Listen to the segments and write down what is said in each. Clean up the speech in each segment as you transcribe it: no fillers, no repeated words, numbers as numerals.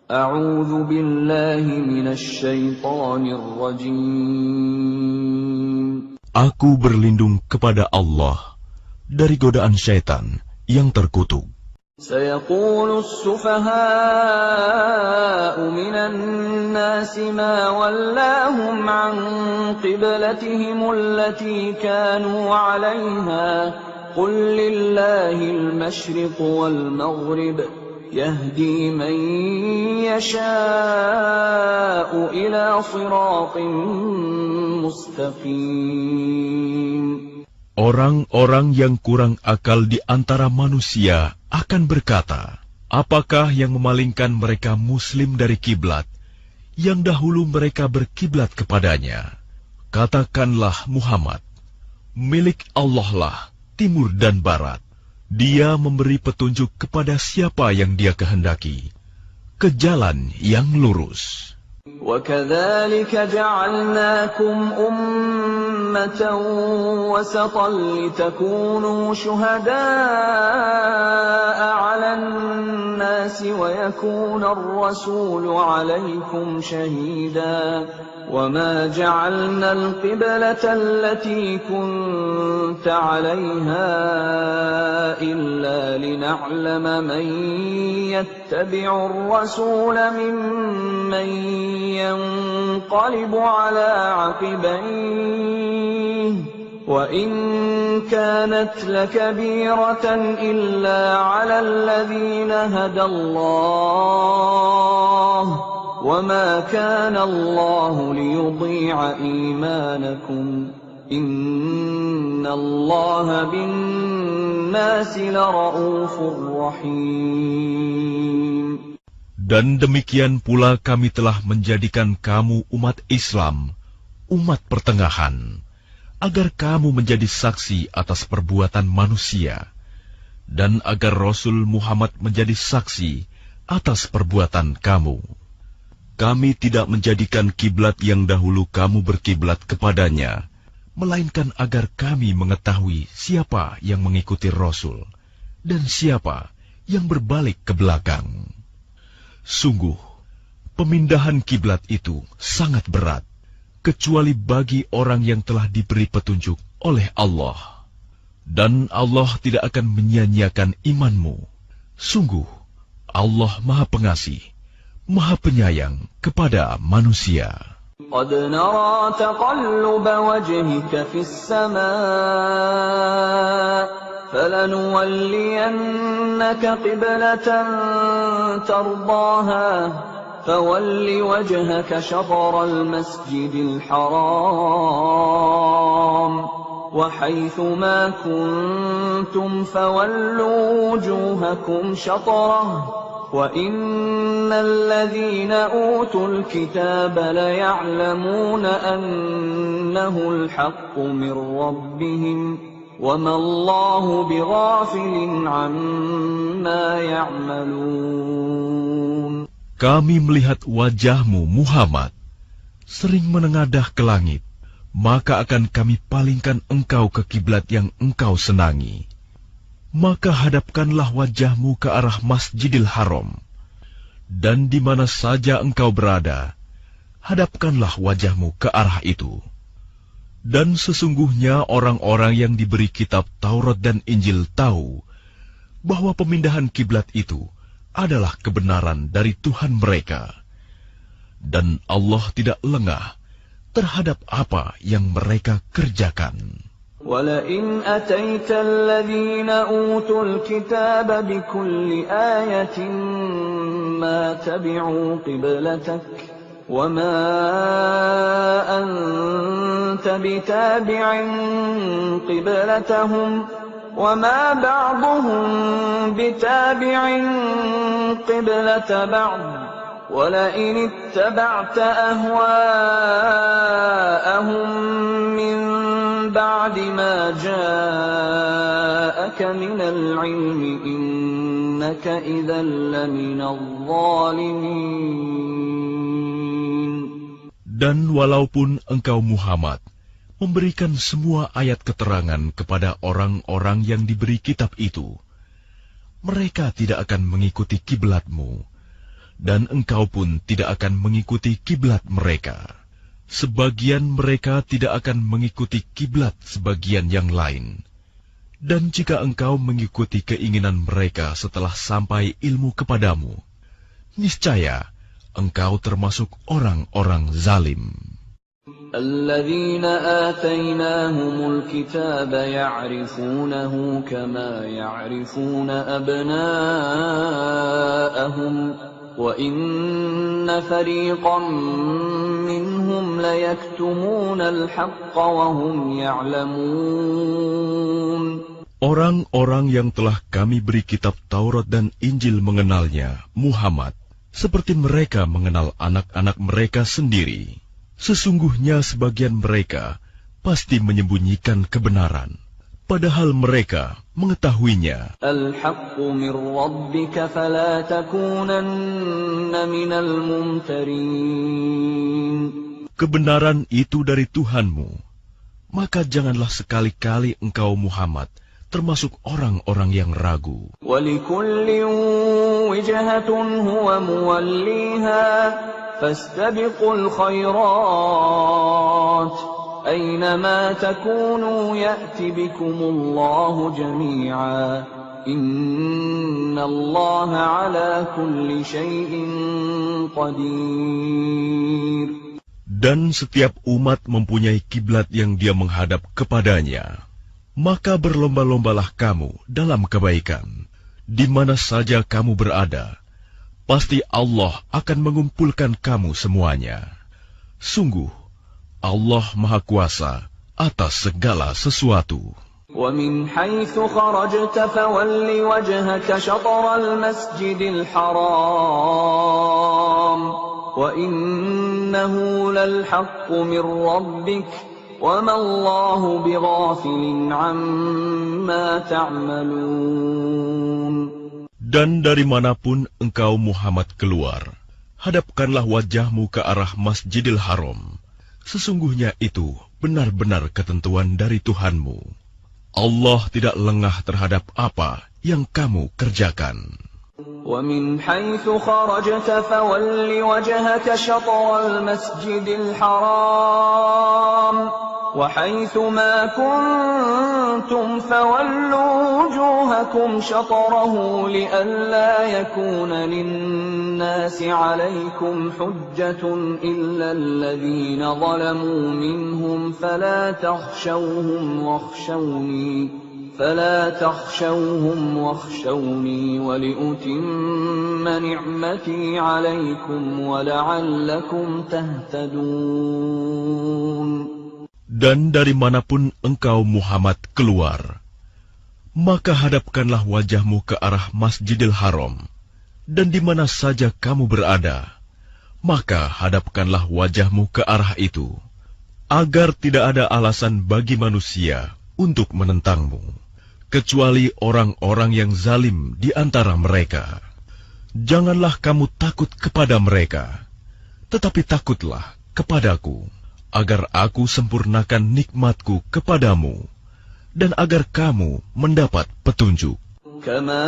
A'udzu billahi minasy syaithanir rajim. Aku berlindung kepada Allah dari godaan syaitan yang terkutuk. سيقول السفهاء من الناس ما ولاهم عن قبلتهم التي كانوا عليها قل لله المشرق والمغرب يهدي من يشاء إلى صراط مستقيم. Orang-orang yang kurang akal di antara manusia akan berkata, apakah yang memalingkan mereka muslim dari kiblat yang dahulu mereka berkiblat kepadanya? Katakanlah Muhammad, milik Allah lah timur dan barat. Dia memberi petunjuk kepada siapa yang Dia kehendaki ke jalan yang lurus. وَكَذَلِكَ جَعَلْنَاكُمْ أُمَّةً وَسَطًا لِتَكُونُوا شُهَدَاءَ عَلَى النَّاسِ وَيَكُونَ الرَّسُولُ عَلَيْكُمْ شَهِيدًا وَمَا جَعَلْنَا الْقِبْلَةَ الَّتِي كُنتَ عَلَيْهَا إِلَّا لِنَعْلَمَ مَن يَتَّبِعُ الرَّسُولَ مِمَّن ينقلب على عقبيه وإن كانت لكبيرة إلا على الذين هدى الله وما كان الله ليضيع إيمانكم إن الله بالناس لرءوف رحيم. Dan demikian pula kami telah menjadikan kamu umat Islam, umat pertengahan, agar kamu menjadi saksi atas perbuatan manusia, dan agar Rasul Muhammad menjadi saksi atas perbuatan kamu. Kami tidak menjadikan kiblat yang dahulu kamu berkiblat kepadanya, melainkan agar kami mengetahui siapa yang mengikuti Rasul, dan siapa yang berbalik ke belakang. Sungguh, pemindahan kiblat itu sangat berat, kecuali bagi orang yang telah diberi petunjuk oleh Allah. Dan Allah tidak akan menyia-nyiakan imanmu. Sungguh, Allah Maha Pengasih, Maha Penyayang kepada manusia. قد نرى تقلب وجهك في السماء فلنولينك قبلة ترضاها فول وجهك شطر المسجد الحرام وحيث ما كنتم فولوا وجوهكم شطره وَإِنَّ الَّذِينَ أُوتُوا الْكِتَابَ لَيَعْلَمُونَ أَنَّهُ الْحَقُّ مِنْ رَبِّهِمْ وَمَا اللَّهُ بِغَافِلٍ عَمَّا يَعْمَلُونَ. Kami melihat wajahmu Muhammad sering menengadah ke langit, maka akan kami palingkan engkau ke kiblat yang engkau senangi. Maka hadapkanlah wajahmu ke arah Masjidil Haram, dan di mana saja engkau berada, hadapkanlah wajahmu ke arah itu. Dan sesungguhnya orang-orang yang diberi kitab Taurat dan Injil tahu bahwa pemindahan kiblat itu adalah kebenaran dari Tuhan mereka, dan Allah tidak lengah terhadap apa yang mereka kerjakan. وَلَئِنْ أَتَيْتَ الَّذِينَ أُوتُوا الْكِتَابَ بِكُلِّ آيَةٍ مَا تَبِعُوا قِبْلَتَكَ وَمَا أَنْتَ بِتَابِعٍ قِبْلَتَهُمْ وَمَا بَعْضُهُمْ بِتَابِعٍ قِبْلَةَ بَعْضٍ وَلَئِنِ اتَّبَعْتَ أَهْوَاءَهُمْ مِنْ بَعْدِ مَا جَاءَكَ مِنَ الْعِلْمِ إِنَّكَ إِذًا لَّمِنَ الظَّالِمِينَ. Dan walaupun engkau Muhammad memberikan semua ayat keterangan kepada orang-orang yang diberi kitab itu, mereka tidak akan mengikuti kiblatmu, dan engkau pun tidak akan mengikuti kiblat mereka. Sebagian mereka tidak akan mengikuti kiblat sebagian yang lain. Dan jika engkau mengikuti keinginan mereka setelah sampai ilmu kepadamu, niscaya engkau termasuk orang-orang zalim. الذين آتيناهم الكتاب يعرفونه كما يعرفون أبناءهم وإن فريقا منهم ليكتمون الحق وهم يعلمون. Orang-orang yang telah kami beri kitab Taurat dan Injil mengenalnya, Muhammad, seperti mereka mengenal anak-anak mereka sendiri. Sesungguhnya sebagian mereka pasti menyembunyikan kebenaran, padahal mereka mengetahuinya. Al-haqqu min rabbika fala takunanna minal mumtarin. Kebenaran itu dari Tuhanmu, maka janganlah sekali-kali engkau Muhammad termasuk orang-orang yang ragu. Walikullin wijhatun huwa muwalliha fastabiqul khairat aynama takunu ya'ti bikumullahu jami'a innallaha ala kulli syai'in qadir. Dan setiap umat mempunyai kiblat yang dia menghadap kepadanya. Maka berlomba-lombalah kamu dalam kebaikan. Di mana saja kamu berada, pasti Allah akan mengumpulkan kamu semuanya. Sungguh, Allah Maha Kuasa atas segala sesuatu. وَمِنْ حَيْثُ خَرَجْتَ فَوَلِّ وَجْهَكَ شَطْرَ الْمَسْجِدِ الْحَرَامِ وَإِنَّهُ لَلْحَقُّ مِنْ رَبِّكَ وَمَا اللَّهُ بِغَافِلٍ عَمَّا تَعْمَلُونَ. Dan dari manapun engkau Muhammad keluar, hadapkanlah wajahmu ke arah Masjidil Haram. Sesungguhnya itu benar-benar ketentuan dari Tuhanmu. Allah tidak lengah terhadap apa yang kamu kerjakan. وَمِنْ حَيْثُ خَرَجْتَ فَوَلِّ وَجْهَكَ شَطْرَ الْمَسْجِدِ الْحَرَامِ وَحَيْثُ مَا كُنْتُمْ فَوَلُّوا وُجُوهَكُمْ شَطْرَهُ لِئَلَّا يَكُونَ لِلنَّاسِ عَلَيْكُمْ حُجَّةٌ إِلَّا الَّذِينَ ظَلَمُوا مِنْهُمْ فلا تخشوهم واخشوني ولأتم نعمتي عليكم ولعلكم تهتدون. Dan dari manapun engkau Muhammad keluar, maka hadapkanlah wajahmu ke arah Masjidil Haram, dan di mana saja kamu berada, maka hadapkanlah wajahmu ke arah itu, agar tidak ada alasan bagi manusia untuk menentangmu, kecuali orang-orang yang zalim di antara mereka. Janganlah kamu takut kepada mereka, tetapi takutlah kepadaku, agar aku sempurnakan nikmatku kepadamu, dan agar kamu mendapat petunjuk. Kama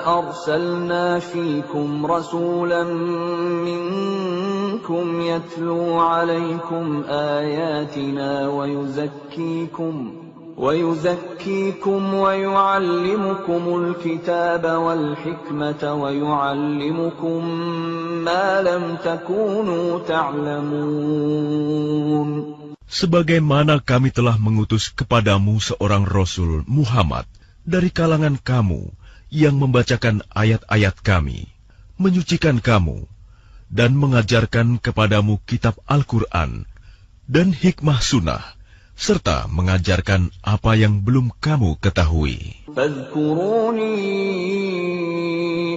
arsalna fiikum rasulan minkum yatlu alaykum ayatina wa yuzakkikum wa yu'allimukumul kitaba wal hikmata wa yu'allimukum ma lam takunu ta'lamun. Sebagaimana kami telah mengutus kepadamu seorang Rasul Muhammad dari kalangan kamu yang membacakan ayat-ayat kami, menyucikan kamu, dan mengajarkan kepadamu kitab Al-Quran dan hikmah sunnah, serta mengajarkan apa yang belum kamu ketahui. Fadhkuruni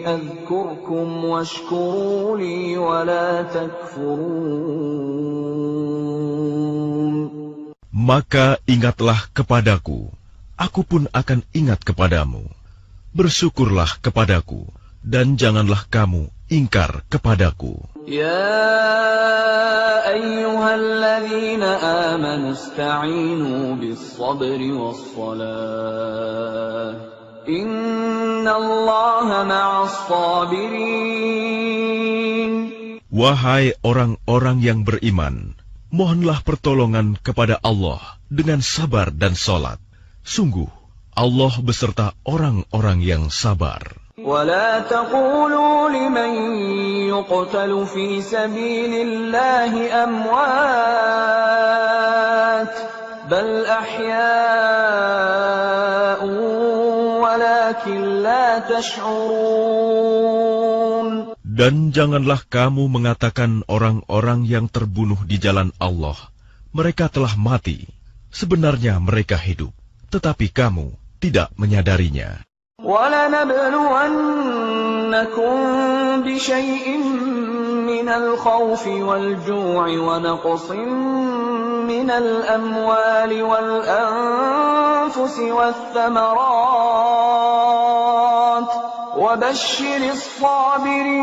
adhkurkum washkuruli wa la takfurun. Maka ingatlah kepadaku, aku pun akan ingat kepadamu. Bersyukurlah kepadaku, dan janganlah kamu ingkar kepadaku. Ya ayyuhalladzina amanu ista'inu bis-sabri was-salah إِنَّ اللَّهَ مَعَ الصَّابِرِينَ. Wahai orang-orang yang beriman, mohonlah pertolongan kepada Allah dengan sabar dan salat. Sungguh, Allah beserta orang-orang yang sabar. وَلَا تَقُولُوا لِمَن يُقْتَلُ فِي سَبِيلِ اللَّهِ أَمْوَاتٌ بَلْ أَحْيَاءٌ وَلَكِنْ لَا تَشْعُرُونَ. Dan janganlah kamu mengatakan orang-orang yang terbunuh di jalan Allah, mereka telah mati. Sebenarnya mereka hidup, tetapi kamu tidak menyadarinya. وَلَنَبْلُوَنَّكُمْ بِشَيْءٍ مِّنَ الْخَوْفِ وَالْجُوعِ وَنَقْصٍ مِّنَ الْأَمْوَالِ وَالْأَنفُسِ وَالثَّمَرَاتِ وَبَشِّرِ الصَّابِرِينَ.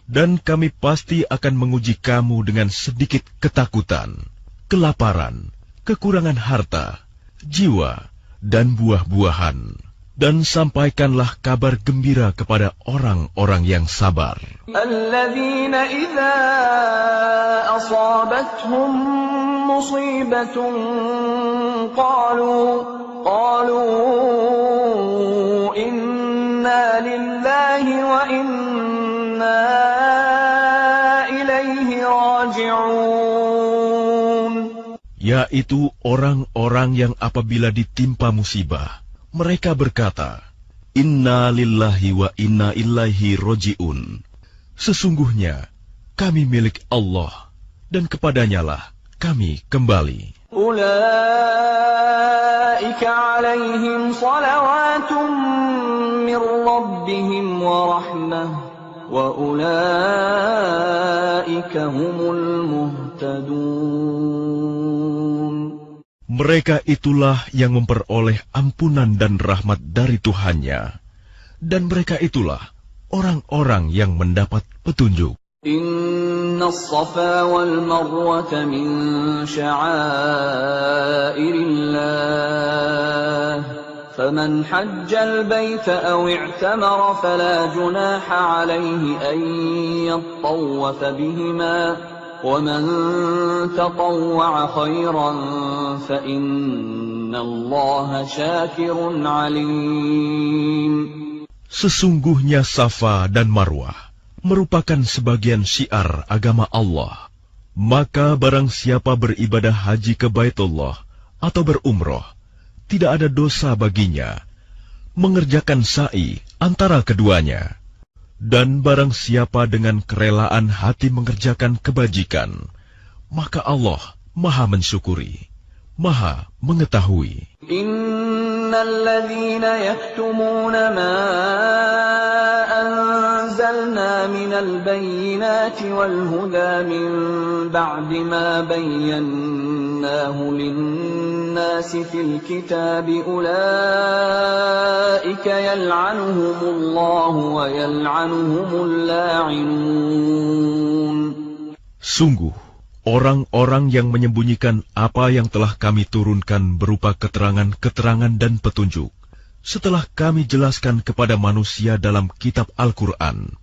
Dan kami pasti akan menguji kamu dengan sedikit ketakutan, kelaparan, kekurangan harta, jiwa, dan buah-buahan. Dan sampaikanlah kabar gembira kepada orang-orang yang sabar. الَّذِينَ إِذَا أَصَابَتْهُم مُّصِيبَةٌ قَالُوا إِنَّا لِلَّهِ وَإِنَّا إِلَيْهِ رَاجِعُونَ. Yaitu orang-orang yang apabila ditimpa musibah, mereka berkata, Inna lillahi wa inna ilaihi roji'un. Sesungguhnya, kami milik Allah, dan kepadanyalah kami kembali. أُولَئِكَ عَلَيْهِمْ صَلَوَاتٌ مِّن رَّبِّهِمْ وَرَحْمَةٌ وَأُولَئِكَ هُمُ الْمُهْتَدُونَ. Mereka itulah yang memperoleh ampunan dan rahmat dari Tuhannya, dan mereka itulah orang-orang yang mendapat petunjuk. Inna as-safa wal marwata min sya'airillah, faman hajjal baita aw i'tamara fala junaha alayhi an yattawwafa bihima. وَمَنْ تَطَوَّعَ خَيْرًا فَإِنَّ اللَّهَ شَاكِرٌ عَلِيمٌ. Sesungguhnya Safa dan Marwah merupakan sebagian syiar agama Allah. Maka barang siapa beribadah haji ke Baitullah atau berumroh, tidak ada dosa baginya mengerjakan sa'i antara keduanya. Dan barang siapa dengan kerelaan hati mengerjakan kebajikan, maka Allah Maha mensyukuri, Maha mengetahui. Innal ladzina yaktumuna ma anzalna minal bayyinati wal huda min ba'di ma bayyanahu lin-nasi fil kitabi ulaika yal'anuhumullahu wa yal'anuhumul la'inun. Sungguh, orang-orang yang menyembunyikan apa yang telah kami turunkan berupa keterangan-keterangan dan petunjuk, setelah kami jelaskan kepada manusia dalam kitab Al-Quran,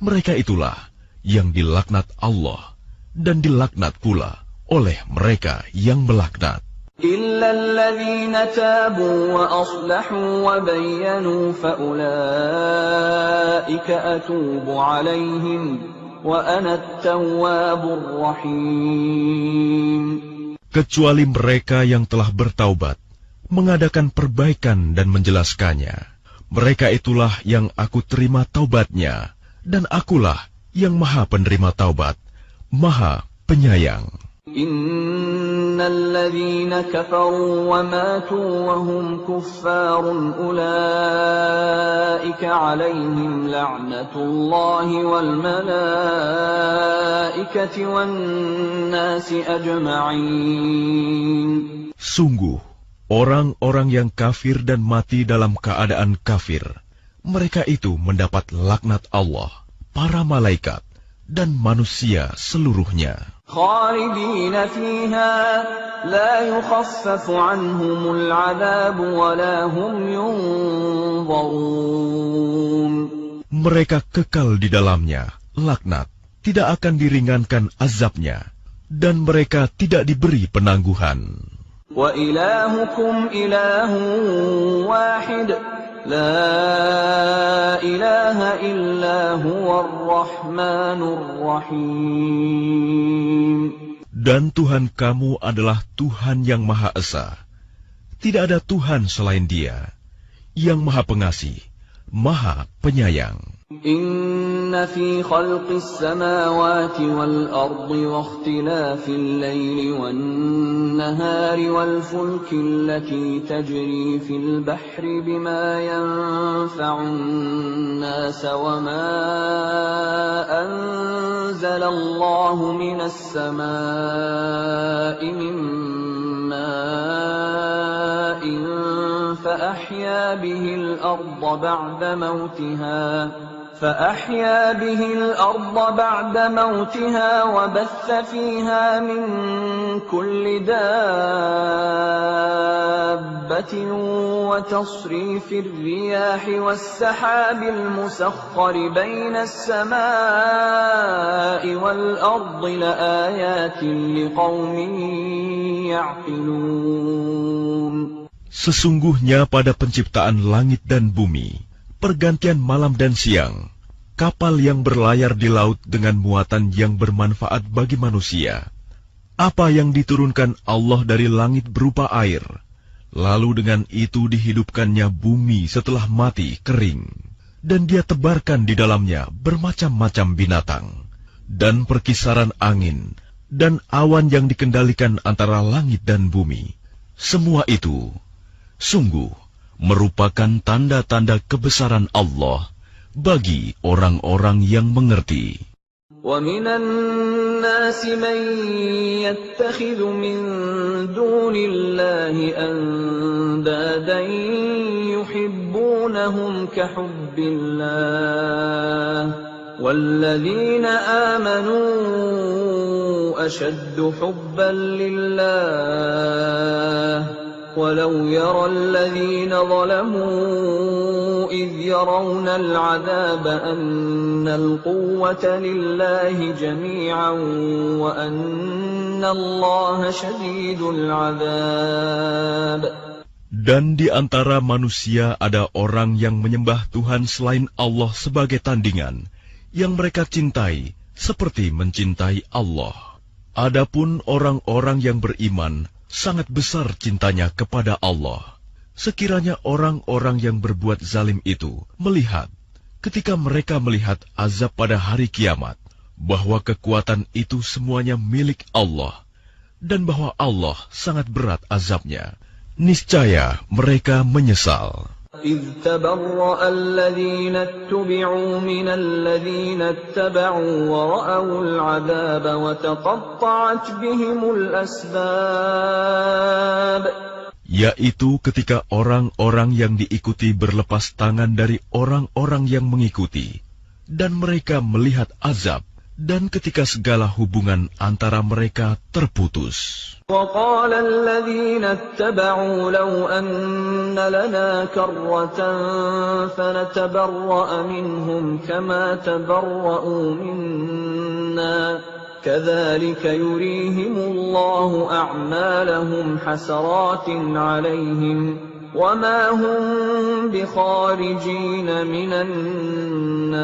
mereka itulah yang dilaknat Allah dan dilaknat pula oleh mereka yang melaknat. إِلَّا الَّذِينَ تَابُوا وَأَصْلَحُوا وَبَيَّنُوا فَأُولَئِكَ أَتُوبُ عَلَيْهِمْ وَأَنَا التَّوَّابُ الرَّحِيمُ. Kecuali mereka yang telah bertaubat, mengadakan perbaikan dan menjelaskannya. Mereka itulah yang aku terima taubatnya, dan akulah yang Maha penerima taubat, Maha penyayang. Innal ladzina kafaru wa matu wa hum kuffarun ulaika 'alaihim la'natullahi wal malaikati wan nasi ajma'in. Sungguh, orang-orang yang kafir dan mati dalam keadaan kafir, mereka itu mendapat laknat Allah, para malaikat, dan manusia seluruhnya. خالدين فيها لا يخفف عنهم العذاب ولا هم ينظرون. Mereka kekal di dalamnya, laknat, tidak akan diringankan azabnya, dan mereka tidak diberi penangguhan. وَإِلَٰهُكُمْ إِلَٰهٌ وَاحِدٌ لَا إِلَٰهَ إِلَّا هُوَ الرَّحْمَٰنُ الرَّحِيمُ. Dan Tuhan kamu adalah Tuhan yang Maha Esa. Tidak ada Tuhan selain Dia, yang Maha Pengasih, Maha Penyayang. إِنَّ فِي خَلْقِ السَّمَاوَاتِ وَالْأَرْضِ وَاخْتِلَافِ اللَّيْلِ وَالنَّهَارِ وَالْفُلْكِ الَّتِي تَجْرِي فِي الْبَحْرِ بِمَا يَنفَعُ النَّاسَ وَمَا أَنزَلَ اللَّهُ مِنَ السَّمَاءِ مِن مَّاءٍ فَأَحْيَا بِهِ الْأَرْضَ بَعْدَ مَوْتِهَا وَبَثَّ فِيهَا مِن كُلِّ دَابَّةٍ وَتَصْرِيفِ الرِّيَاحِ وَالسَّحَابِ الْمُسَخَّرِ بَيْنَ السَّمَاءِ وَالْأَرْضِ لَآيَاتٍ لِقَوْمٍ يَعْقِلُونَ. Sesungguhnya pada penciptaan langit dan bumi, pergantian malam dan siang, kapal yang berlayar di laut dengan muatan yang bermanfaat bagi manusia, apa yang diturunkan Allah dari langit berupa air, lalu dengan itu dihidupkannya bumi setelah mati kering, dan Dia tebarkan di dalamnya bermacam-macam binatang, dan perkisaran angin, dan awan yang dikendalikan antara langit dan bumi. Semua itu sungguh merupakan tanda-tanda kebesaran Allah bagi orang-orang yang mengerti. وَمِنَ النَّاسِ مَن يَتَّخِذُ مِن دُونِ اللَّهِ أَندَادًا يُحِبُّونَهُمْ كَحُبِّ اللَّهِ وَالَّذِينَ آمَنُوا أَشَدُّ حُبًّا لِلَّهِ وَلَوْ يَرَى الَّذِينَ ظَلَمُوا إِذْ يَرَوْنَ الْعَذَابَ أَنَّ الْقُوَّةَ لِلَّهِ جَمِيعًا وَأَنَّ اللَّهَ شَدِيدُ الْعَذَابِ. Dan di antara manusia ada orang yang menyembah Tuhan selain Allah sebagai tandingan, yang mereka cintai seperti mencintai Allah. Adapun orang-orang yang beriman sangat besar cintanya kepada Allah. Sekiranya orang-orang yang berbuat zalim itu melihat, ketika mereka melihat azab pada hari kiamat, bahwa kekuatan itu semuanya milik Allah, dan bahwa Allah sangat berat azabnya, niscaya mereka menyesal. إِذْ تَبَرَّأَ الَّذِينَ اتُّبِعُوا مِنَ الَّذِينَ اتَّبَعُوا وَرَأَوُا الْعَذَابَ وَتَقَطَّعَتْ بِهِمُ الْأَسْبَابُ. Yaitu ketika orang-orang yang diikuti berlepas tangan dari orang-orang yang mengikuti, dan mereka melihat azab, dan ketika segala hubungan antara mereka terputus. وَقَالَ الَّذِينَ اتَّبَعُوا لَوْ أَنَّ لَنَا كَرَّةً فَنَتَبَرَّأَ مِنْهُمْ كَمَا تَبَرَّؤُوا مِنَّا كَذَلِكَ يُرِيهِمُ اللَّهُ أَعْمَالَهُمْ حَسَرَاتٍ عَلَيْهِمْ وَمَا هُمْ بِخَارِجِينَ مِنَ النَّارِ.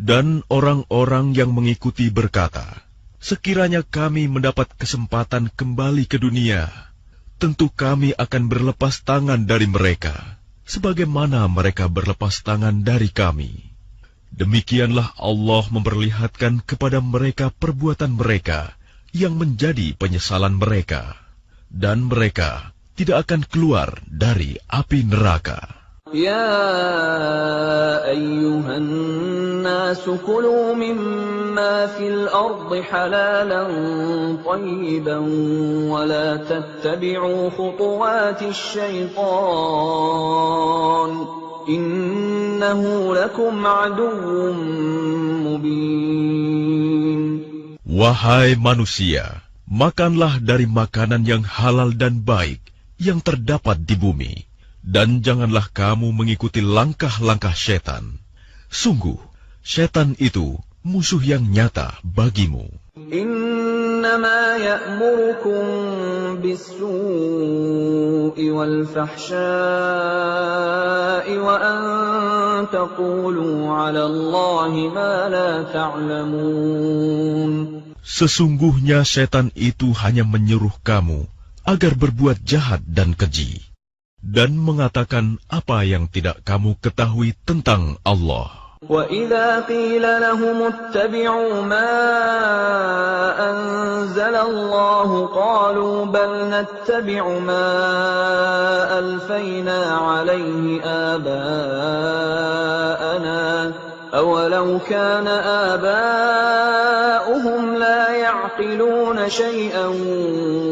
Dan orang-orang yang mengikuti berkata, sekiranya kami mendapat kesempatan kembali ke dunia, tentu kami akan berlepas tangan dari mereka, sebagaimana mereka berlepas tangan dari kami. Demikianlah Allah memperlihatkan kepada mereka perbuatan mereka yang menjadi penyesalan mereka, dan mereka tidak akan keluar dari api neraka. يا أيها الناس كلوا مما في الأرض حلالا طيبا ولا تتبعوا خطوات الشيطان إنه لكم عدو مبين. Wahai manusia, makanlah dari makanan yang halal dan baik yang terdapat di bumi, dan janganlah kamu mengikuti langkah-langkah setan. Sungguh, setan itu musuh yang nyata bagimu. إنما يأمركم بالسوء والفحشاء وأن تقولوا على الله ما لا تعلمون. Sesungguhnya setan itu hanya menyuruh kamu agar berbuat jahat dan keji, dan mengatakan apa yang tidak kamu ketahui tentang Allah. وَإِذَا قِيلَ لَهُمُ اتَّبِعُوا مَا أَنزَلَ اللَّهُ قَالُوا بَلْ نَتَّبِعُ مَا أَلْفَيْنَا عَلَيْهِ آبَاءَنَا أَوَلَوْ كَانَ آبَاؤُهُمْ لَا يَعْقِلُونَ شَيْئًا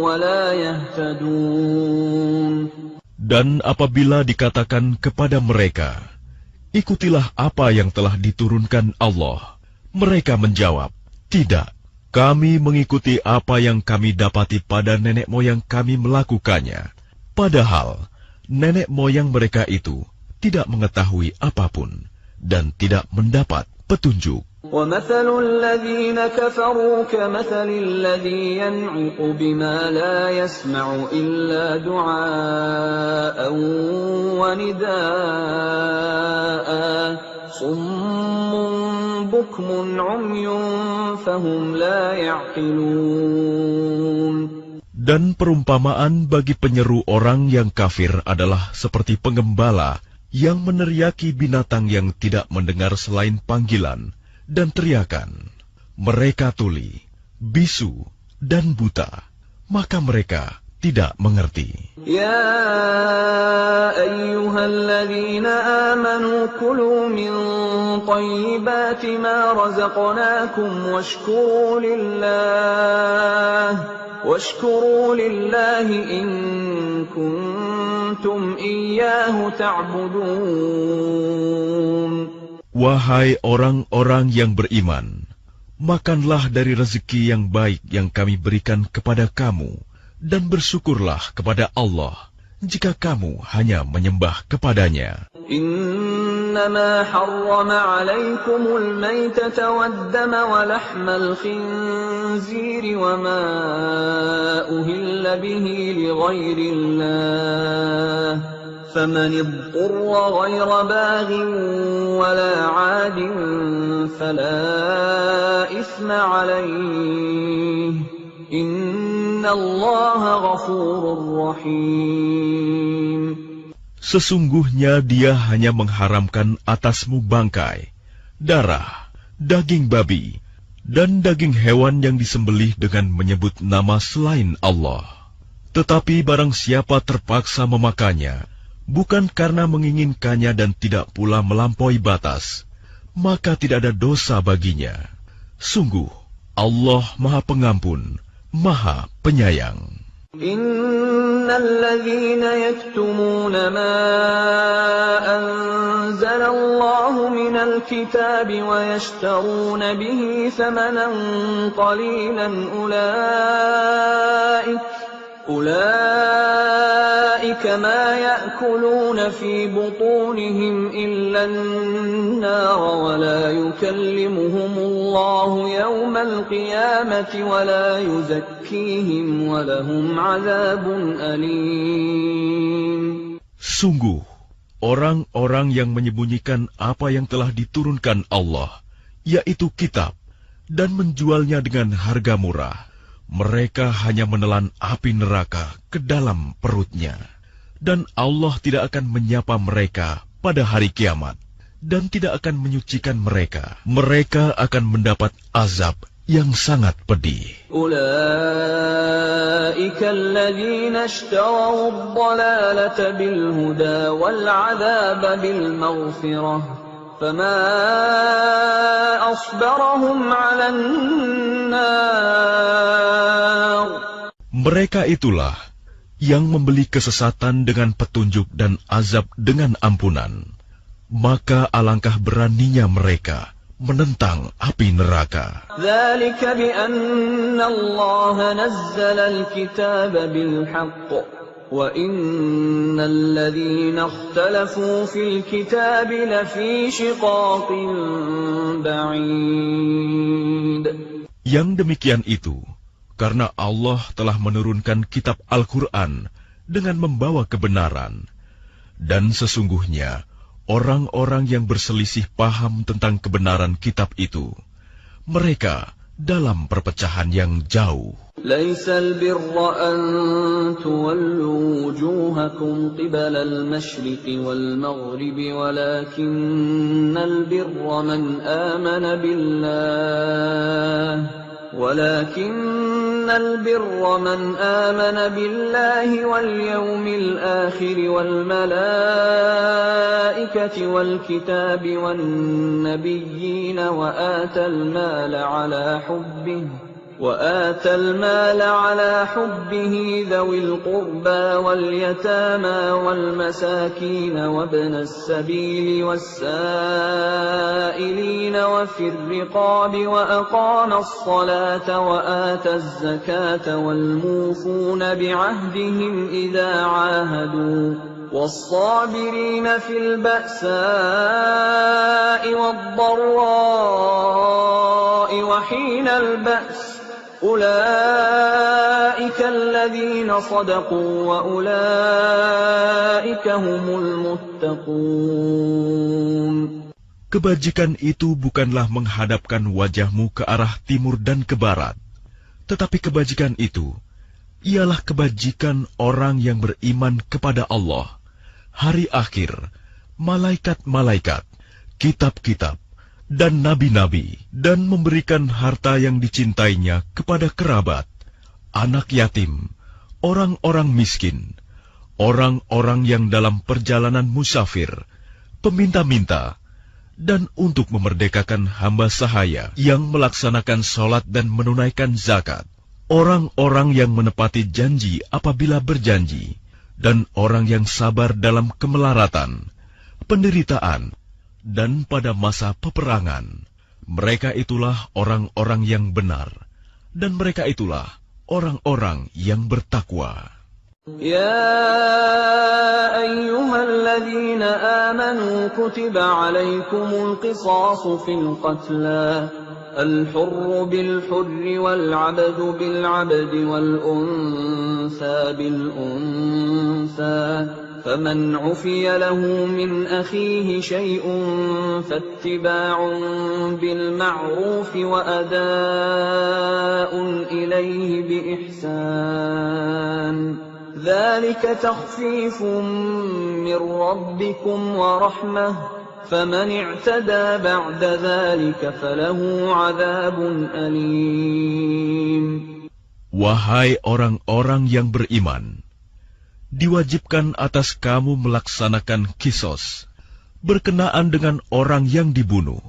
وَلَا يَهْتَدُونَ. Dan apabila dikatakan kepada mereka, ikutilah apa yang telah diturunkan Allah, mereka menjawab, tidak, kami mengikuti apa yang kami dapati pada nenek moyang kami melakukannya. Padahal, nenek moyang mereka itu tidak mengetahui apapun dan tidak mendapat petunjuk. وَمَثَلُ الَّذِينَ كَفَرُوا كَمَثَلِ الَّذِي يَنْعِقُ بِمَا لَا يَسْمَعُ إِلَّا دُعَاءً وَنِدَاءً صُمٌّ بُكْمٌ عُمْيٌ فَهُمْ لَا يَعْقِلُونَ. Dan perumpamaan bagi penyeru orang yang kafir adalah seperti pengembala yang meneriaki binatang yang tidak mendengar selain panggilan dan teriakan. Mereka tuli, bisu, dan buta, maka mereka tidak mengerti. Ya ayyuhalladzina amanu kulu min thayyibati ma razaqnakum washkuru lillahi in kuntum iyyahu ta'budun. Wahai orang-orang yang beriman, makanlah dari rezeki yang baik yang kami berikan kepada kamu, dan bersyukurlah kepada Allah jika kamu hanya menyembah kepadanya. Innama harrama alaikumul maytata waddama wa lahmal khinziri wa ma uhilla bihi li ghairillah. فَمَنِ اضْطُرَّ غَيْرَ بَاغٍ وَلَا عَادٍ فَلَا إِثْمَ عَلَيْهِ إِنَّ اللَّهَ غَفُورٌ رَّحِيمٌ. Sesungguhnya Dia hanya mengharamkan atasmu bangkai, darah, daging babi, dan daging hewan yang disembelih dengan menyebut nama selain Allah. Tetapi barang siapa terpaksa memakannya, bukan karena menginginkannya dan tidak pula melampaui batas, maka tidak ada dosa baginya. Sungguh, Allah Maha Pengampun, Maha Penyayang. Innalladzina yaktumuna ma anzalallahu minal kitabi wa yashtaruna bihi thamanan qalilan أولئك ما يأكلون في بطونهم إلا النار ولا يكلمهم الله يوم القيامة ولا يزكيهم ولهم عذاب أليم. Sungguh, orang-orang yang menyembunyikan apa yang telah diturunkan Allah, yaitu kitab, dan menjualnya dengan harga murah, mereka hanya menelan api neraka ke dalam perutnya. Dan Allah tidak akan menyapa mereka pada hari kiamat, dan tidak akan menyucikan mereka. Mereka akan mendapat azab yang sangat pedih. Ulaika alladzina ishtaraw ad-dalalata bil huda wal 'adzaba bil maghfirah. Fama asbarahum 'alan nar. Mereka itulah yang membeli kesesatan dengan petunjuk dan azab dengan ampunan. Maka alangkah beraninya mereka menentang api neraka. ذلك بأن الله نزل الكتاب بالحق وإن الذين اختلفوا في الكتاب لفي شقاق بعيد. Yang demikian itu, karena Allah telah menurunkan kitab Al-Quran dengan membawa kebenaran. Dan sesungguhnya, orang-orang yang berselisih paham tentang kebenaran kitab itu, mereka dalam perpecahan yang jauh. ليس البر أن تولوا وجوهكم قبل المشرق والمغرب ولكن البر من آمن بالله واليوم الآخر والملائكة والكتاب والنبيين وآتى المال على حبه ذوي القربى واليتامى والمساكين وابن السبيل والسائلين وفي الرقاب وأقام الصلاة وآتى الزكاة والموفون بعهدهم إذا عاهدوا والصابرين في البأساء والضراء وحين البأس أولئك الذين صدقوا وأولئك هم المتقون. Kebajikan itu bukanlah menghadapkan wajahmu ke arah timur dan ke barat, tetapi kebajikan itu ialah kebajikan orang yang beriman kepada Allah, hari akhir, malaikat-malaikat, kitab-kitab, dan nabi-nabi, dan memberikan harta yang dicintainya kepada kerabat, anak yatim, orang-orang miskin, orang-orang yang dalam perjalanan musafir, peminta-minta, dan untuk memerdekakan hamba sahaya yang melaksanakan sholat dan menunaikan zakat, orang-orang yang menepati janji apabila berjanji, dan orang yang sabar dalam kemelaratan, penderitaan, dan pada masa peperangan. Mereka itulah orang-orang yang benar, dan mereka itulah orang-orang yang bertakwa. يا أيها الذين آمنوا كتب عليكم القصاص في القتلى الحر بالحر والعبد بالعبد والأنثى بالأنثى فمن عفي له من أخيه شيء فاتباع بالمعروف وأداء إليه بإحسان ذلك تخفيف من ربكم ورحمة فمن اعتدى بعد ذلك فله عذاب أليم. Wahai orang-orang yang beriman, diwajibkan atas kamu melaksanakan kisos, berkenaan dengan orang yang dibunuh,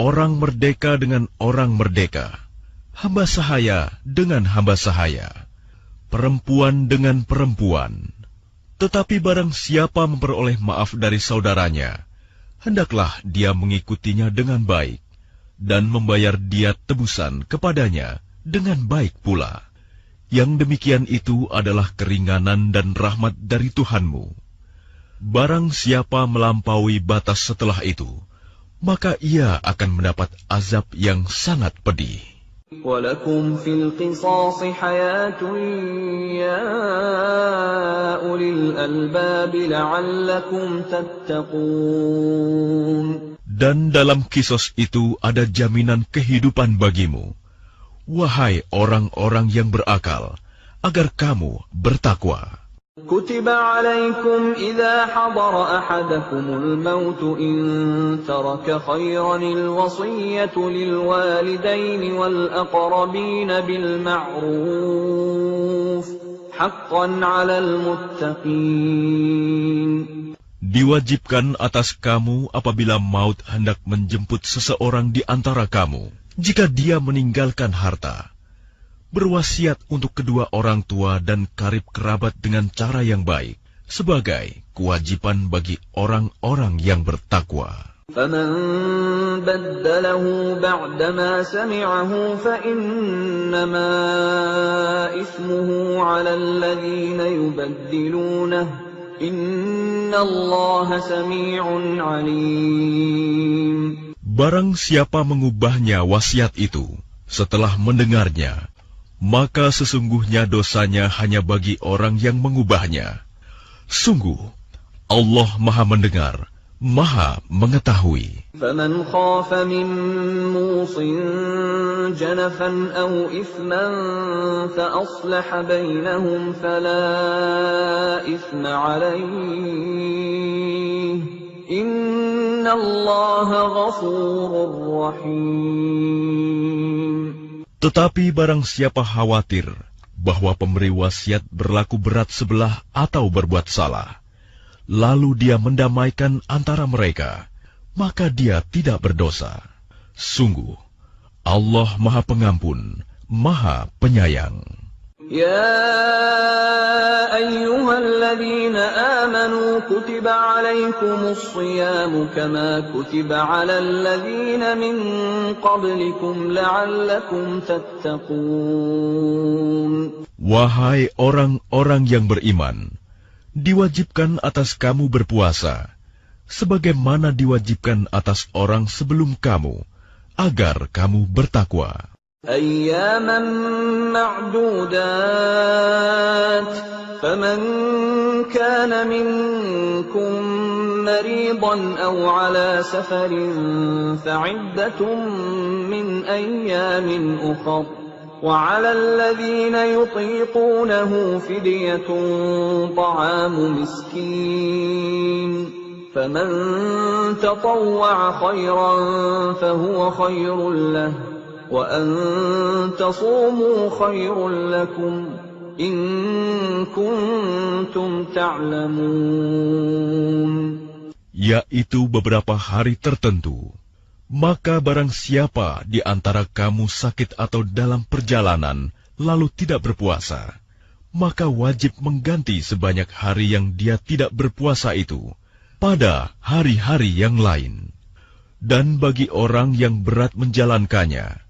orang merdeka dengan orang merdeka, hamba sahaya dengan hamba sahaya, perempuan dengan perempuan. Tetapi barang siapa memperoleh maaf dari saudaranya, hendaklah dia mengikutinya dengan baik, dan membayar diat tebusan kepadanya dengan baik pula. Yang demikian itu adalah keringanan dan rahmat dari Tuhanmu. Barang siapa melampaui batas setelah itu, maka ia akan mendapat azab yang sangat pedih. وَلَكُمْ فِي الْقِصَاصِ حَيَاةٌ يَا أُولِي الْأَلْبَابِ لَعَلَّكُمْ تَتَّقُونَ. Dan dalam kisos itu ada jaminan kehidupan bagimu, wahai orang-orang yang berakal, agar kamu bertakwa. كتب عليكم إذا حضر أحدكم الموت إن ترك خيرا الوصية للوالدين والأقربين بالمعروف حقا على المتقين. Diwajibkan atas kamu apabila maut hendak menjemput seseorang di antara kamu, jika dia meninggalkan harta, berwasiat untuk kedua orang tua dan karib kerabat dengan cara yang baik, sebagai kewajiban bagi orang-orang yang bertakwa. فمن بدله بعدما سمعه فإنما إثمه على الذين يبدلونه إن الله سميع عليم. Barang siapa mengubahnya wasiat itu setelah mendengarnya, maka sesungguhnya dosanya hanya bagi orang yang mengubahnya. Sungguh, Allah Maha Mendengar, Maha Mengetahui. فمن خاف من موص جنفا أو إثما فأصلح بينهم فلا إثم عليه إن الله غفور رحيم. Tetapi barang siapa khawatir bahwa pemberi wasiat berlaku berat sebelah atau berbuat salah, lalu dia mendamaikan antara mereka, maka dia tidak berdosa. Sungguh, Allah Maha Pengampun, Maha Penyayang. يا أيها الذين آمنوا كتب عليكم الصيام كما كتب على الذين من قبلكم لعلكم تتقون. Wahai orang-orang yang beriman, diwajibkan atas kamu berpuasa, sebagaimana diwajibkan atas orang sebelum kamu, agar kamu bertakwa. أياما معدودات فمن كان منكم مريضا أو على سفر فعدة من أيام أخر وعلى الذين يطيقونه فدية طعام مسكين فمن تطوع خيرا فهو خير له وأن تصوموا خير لكم إن كنتم تعلمون. Yaitu beberapa hari tertentu. Maka barang siapa di antara kamu sakit atau dalam perjalanan lalu tidak berpuasa, maka wajib mengganti sebanyak hari yang dia tidak berpuasa itu pada hari-hari yang lain. Dan bagi orang yang berat menjalankannya,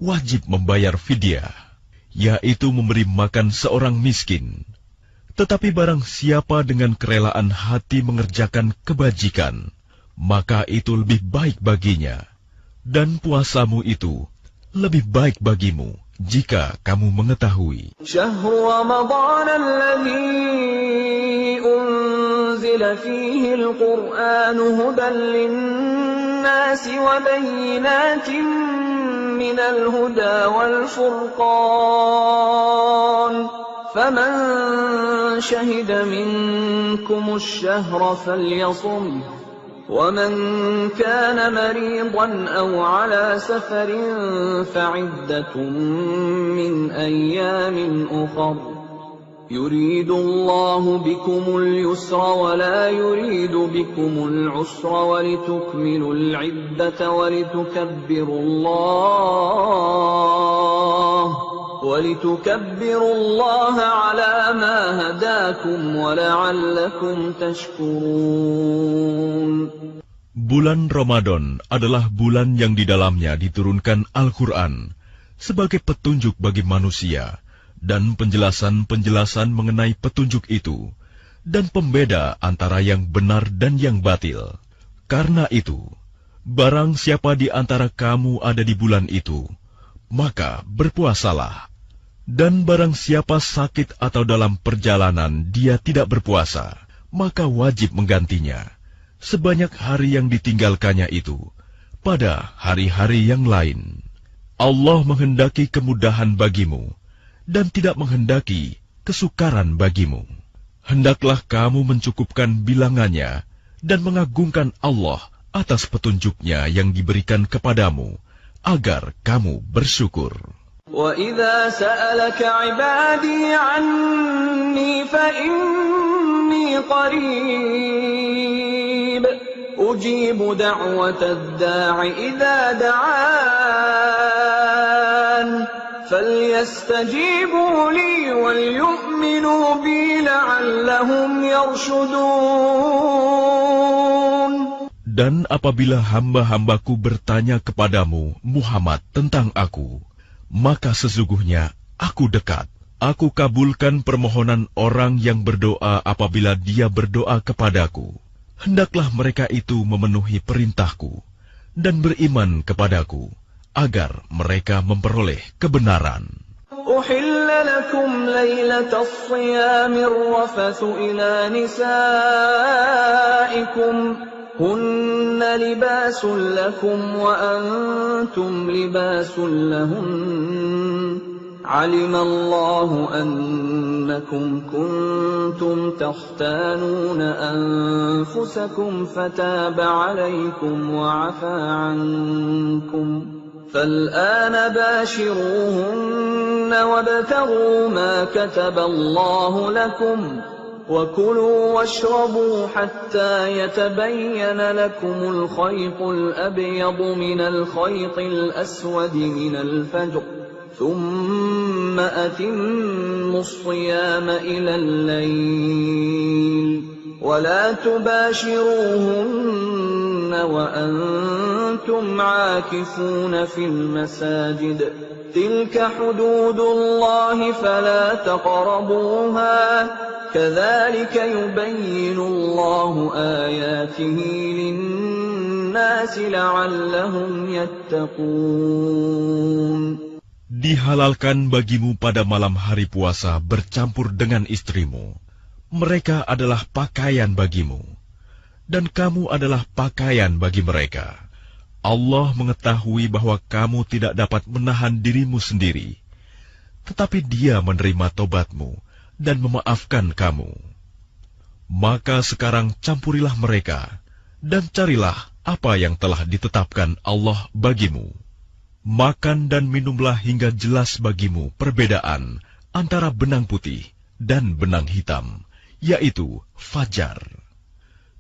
wajib membayar fidyah, yaitu memberi makan seorang miskin. Tetapi barang siapa dengan kerelaan hati mengerjakan kebajikan, maka itu lebih baik baginya, dan puasamu itu lebih baik bagimu jika kamu mengetahui. Syahrul Ramadan alladzi unzila fihi al-Qur'an hudan lin-nasi wa bayyinatin minal huda wal furqan faman shahida minkumus shahra falyasum ومن كان مريضا أو على سفر فعدة من أيام أخر يريد الله بكم اليسر ولا يريد بكم العسر ولتكملوا العدة ولتكبروا الله على ما هداكم ولعلكم تشكرون. Bulan Ramadan adalah bulan yang di dalamnya diturunkan Al-Quran sebagai petunjuk bagi manusia dan penjelasan-penjelasan mengenai petunjuk itu dan pembeda antara yang benar dan yang batil. Karena itu, barang siapa di antara kamu ada di bulan itu, maka berpuasalah. Dan barang siapa sakit atau dalam perjalanan dia tidak berpuasa, maka wajib menggantinya sebanyak hari yang ditinggalkannya itu pada hari-hari yang lain. Allah menghendaki kemudahan bagimu dan tidak menghendaki kesukaran bagimu. Hendaklah kamu mencukupkan bilangannya dan mengagungkan Allah atas petunjuknya yang diberikan kepadamu, agar kamu bersyukur. وَإِذَا سَأَلَكَ عِبَادِي عَنِّي فَإِنِّي قَرِيبٌ أُجِيبُ دَعْوَةَ الدَّاعِ إِذَا دَعَانِ فَلْيَسْتَجِيبُوا لِي وَلْيُؤْمِنُوا بِي لَعَلَّهُمْ يَرْشُدُونَ. Dan apabila hamba-hambaku bertanya kepadamu, Muhammad, tentang aku, maka sesungguhnya aku dekat. Aku kabulkan permohonan orang yang berdoa apabila dia berdoa kepadaku. Hendaklah mereka itu memenuhi perintahku dan beriman kepadaku, agar mereka memperoleh kebenaran. أحل لكم ليلة الصيام الرفث إلى نسائكم هن لباس لكم وأنتم لباس لهن علم الله أنكم كنتم تختانون أنفسكم فتاب عليكم وعفى عنكم فالآن باشروهن وابتغوا ما كتب الله لكم وكلوا واشربوا حتى يتبين لكم الخيط الأبيض من الخيط الأسود من الفجر ثم أتموا الصيام إلى الليل ولا تباشروهن وأنتم عاكفون في المساجد تلك حدود الله فلا تقربوها كذلك يبين الله آياته للناس لعلهم يتقون. Dihalalkan bagimu pada malam hari puasa bercampur dengan istrimu. Mereka adalah pakaian bagimu, dan kamu adalah pakaian bagi mereka. Allah mengetahui bahwa kamu tidak dapat menahan dirimu sendiri, tetapi Dia menerima tobatmu dan memaafkan kamu. Maka sekarang campurilah mereka, dan carilah apa yang telah ditetapkan Allah bagimu. Makan dan minumlah hingga jelas bagimu perbedaan antara benang putih dan benang hitam, yaitu fajar.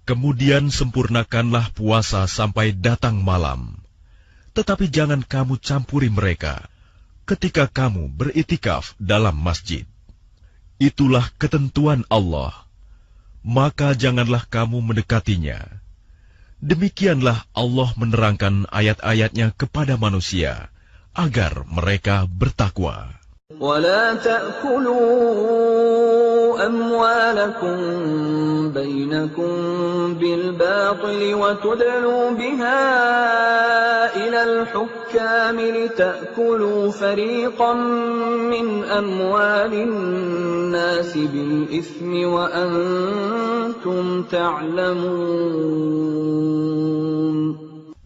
Kemudian sempurnakanlah puasa sampai datang malam. Tetapi jangan kamu campuri mereka ketika kamu beritikaf dalam masjid. Itulah ketentuan Allah. Maka janganlah kamu mendekatinya. Demikianlah Allah menerangkan ayat-ayatnya kepada manusia, agar mereka bertakwa. ولا تأكلوا أموالكم بينكم بالباطل وتدلوا بها إلى الحكام لتأكلوا فريقا من أموال الناس بالإثم وأنتم تعلمون.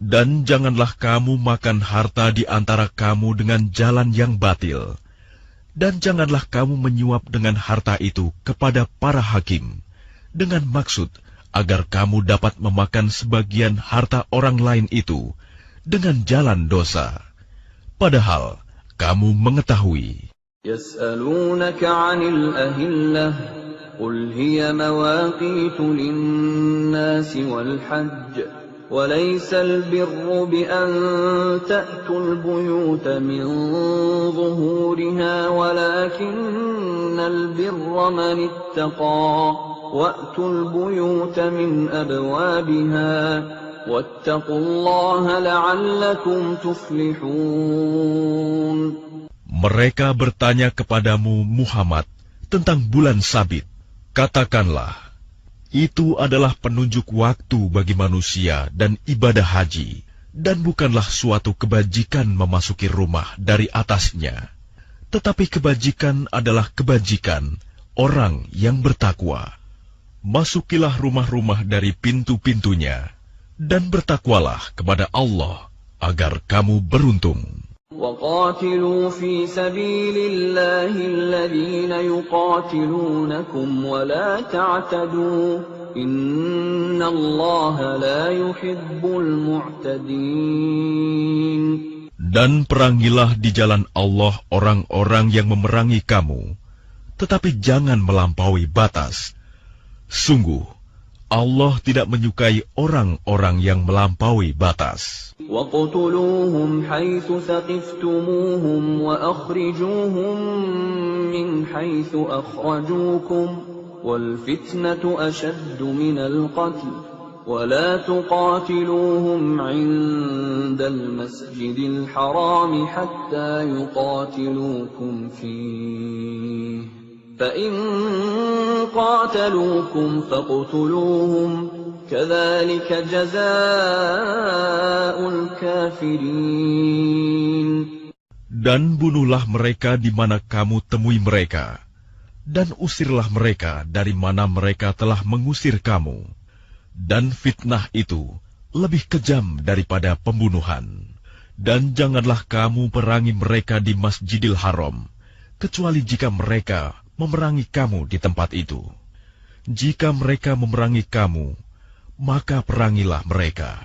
Dan janganlah kamu makan harta di antara kamu dengan jalan yang batil. Dan janganlah kamu menyuap dengan harta itu kepada para hakim, dengan maksud agar kamu dapat memakan sebagian harta orang lain itu dengan jalan dosa. Padahal kamu mengetahui. يسألونك عن الأهلة قل هي مواقيت للناس والحج وليس البر بأن تأتوا البيوت من ظهورها ولكن البر من اتقى وأتوا البيوت من أبوابها واتقوا الله لعلكم تفلحون. Mereka bertanya kepadamu Muhammad tentang bulan Sabit. Katakanlah, itu adalah penunjuk waktu bagi manusia dan ibadah haji, dan bukanlah suatu kebajikan memasuki rumah dari atasnya. Tetapi kebajikan adalah kebajikan orang yang bertakwa. Masukilah rumah-rumah dari pintu-pintunya, dan bertakwalah kepada Allah, agar kamu beruntung. وقاتلوا في سبيل الله الذين يقاتلونكم ولا تعتدوا إن الله لا يحب المعتدين. Dan perangilah di jalan Allah orang-orang yang memerangi kamu, tetapi jangan melampaui batas. Sungguh, Allah tidak menyukai orang-orang yang melampaui batas. وَاقْتُلُوهُمْ حَيْثُ ثَقِفْتُمُوهُمْ وَأَخْرِجُوهُمْ مِنْ حَيْثُ أَخْرَجُوكُمْ وَالْفِتْنَةُ أَشَدُّ مِنَ الْقَتْلِ ولا تقاتلوهم عند المسجد الحرام حتى يقاتلوكم فيه فإن قاتلوكم فاقتلوهم كذلك جزاء الكافرين. Dan bunuhlah mereka di mana kamu temui mereka, dan usirlah mereka dari mana mereka telah mengusir kamu. Dan fitnah itu lebih kejam daripada pembunuhan. Dan janganlah kamu perangi mereka di Masjidil Haram, kecuali jika mereka memerangi kamu di tempat itu. Jika mereka memerangi kamu, maka perangilah mereka.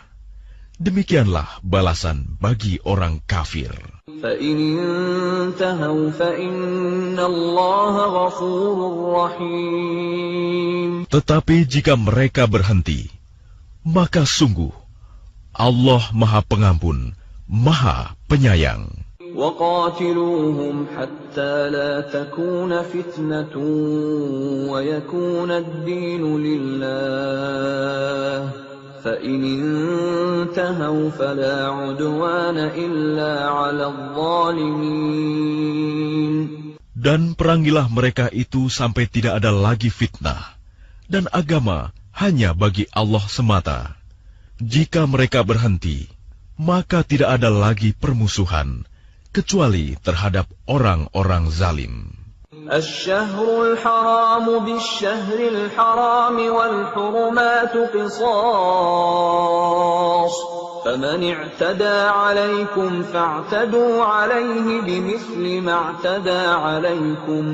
Demikianlah balasan bagi orang kafir. فَإِنِ انْتَهَوْا فَإِنَّ اللَّهَ غَفُورٌ رَّحِيمٌ. Tetapi jika mereka berhenti, maka sungguh Allah Maha Pengampun, Maha Penyayang. وَقَاتِلُوهُمْ حَتَّى لَا تَكُونَ فِتْنَةٌ وَيَكُونَ الدِّينُ لِلَّهِ فَإِنِ انْتَهَوْا فَلَا عُدْوَانَ إِلَّا عَلَى الظَّالِمِينَ. Dan perangilah mereka itu sampai tidak ada lagi fitnah, dan agama hanya bagi Allah semata. Jika mereka berhenti, maka tidak ada lagi permusuhan, kecuali terhadap orang-orang zalim. الشهر الحرام بالشهر الحرام والحرمات قصاص فمن اعتدى عليكم فاعتدوا عليه بمثل ما اعتدى عليكم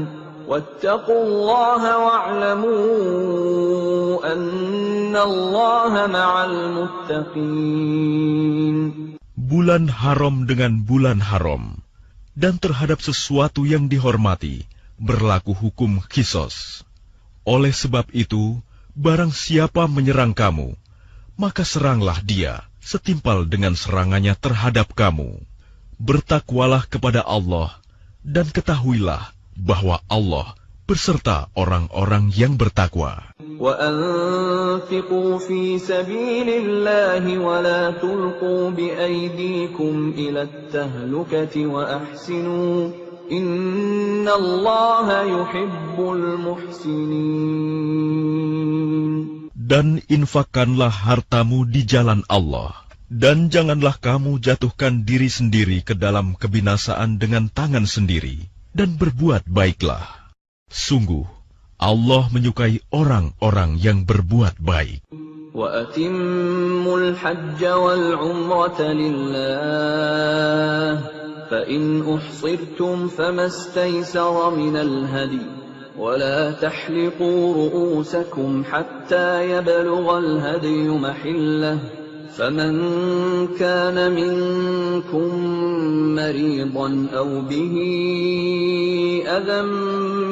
واتقوا الله واعلموا أن الله مع المتقين. Bulan haram dengan bulan haram, dan terhadap sesuatu yang dihormati berlaku hukum qisas. Oleh sebab itu, barang siapa menyerang kamu, maka seranglah dia setimpal dengan serangannya terhadap kamu. Bertakwalah kepada Allah, dan ketahuilah bahwa Allah beserta orang-orang yang bertakwa. وَأَنفِقُوا فِي سَبِيلِ اللَّهِ وَلَا تُلْقُوا بِأَيْدِيكُمْ إِلَى التَّهْلُكَةِ وَأَحْسِنُوا إِنَّ اللَّهَ يُحِبُّ الْمُحْسِنِينَ. Dan infakkanlah hartamu di jalan Allah, dan janganlah kamu jatuhkan diri sendiri ke dalam kebinasaan dengan tangan sendiri, dan berbuat baiklah. Sungguh, Allah menyukai orang-orang yang berbuat baik. وَأَتِمُّوا الْحَجَّ وَالْعُمْرَةَ لِلَّهِ فَإِنْ أُحْصِرْتُمْ فَمَا اسْتَيْسَرَ مِنَ الْهَدْيِ وَلَا تَحْلِقُوا رُءُوسَكُمْ حَتَّى يَبْلُغَ الْهَدْيُ مَحِلَّهُ فَمَنْ كَانَ مِنْكُمْ مَرِيضًا أَوْ بِهِ أَذًى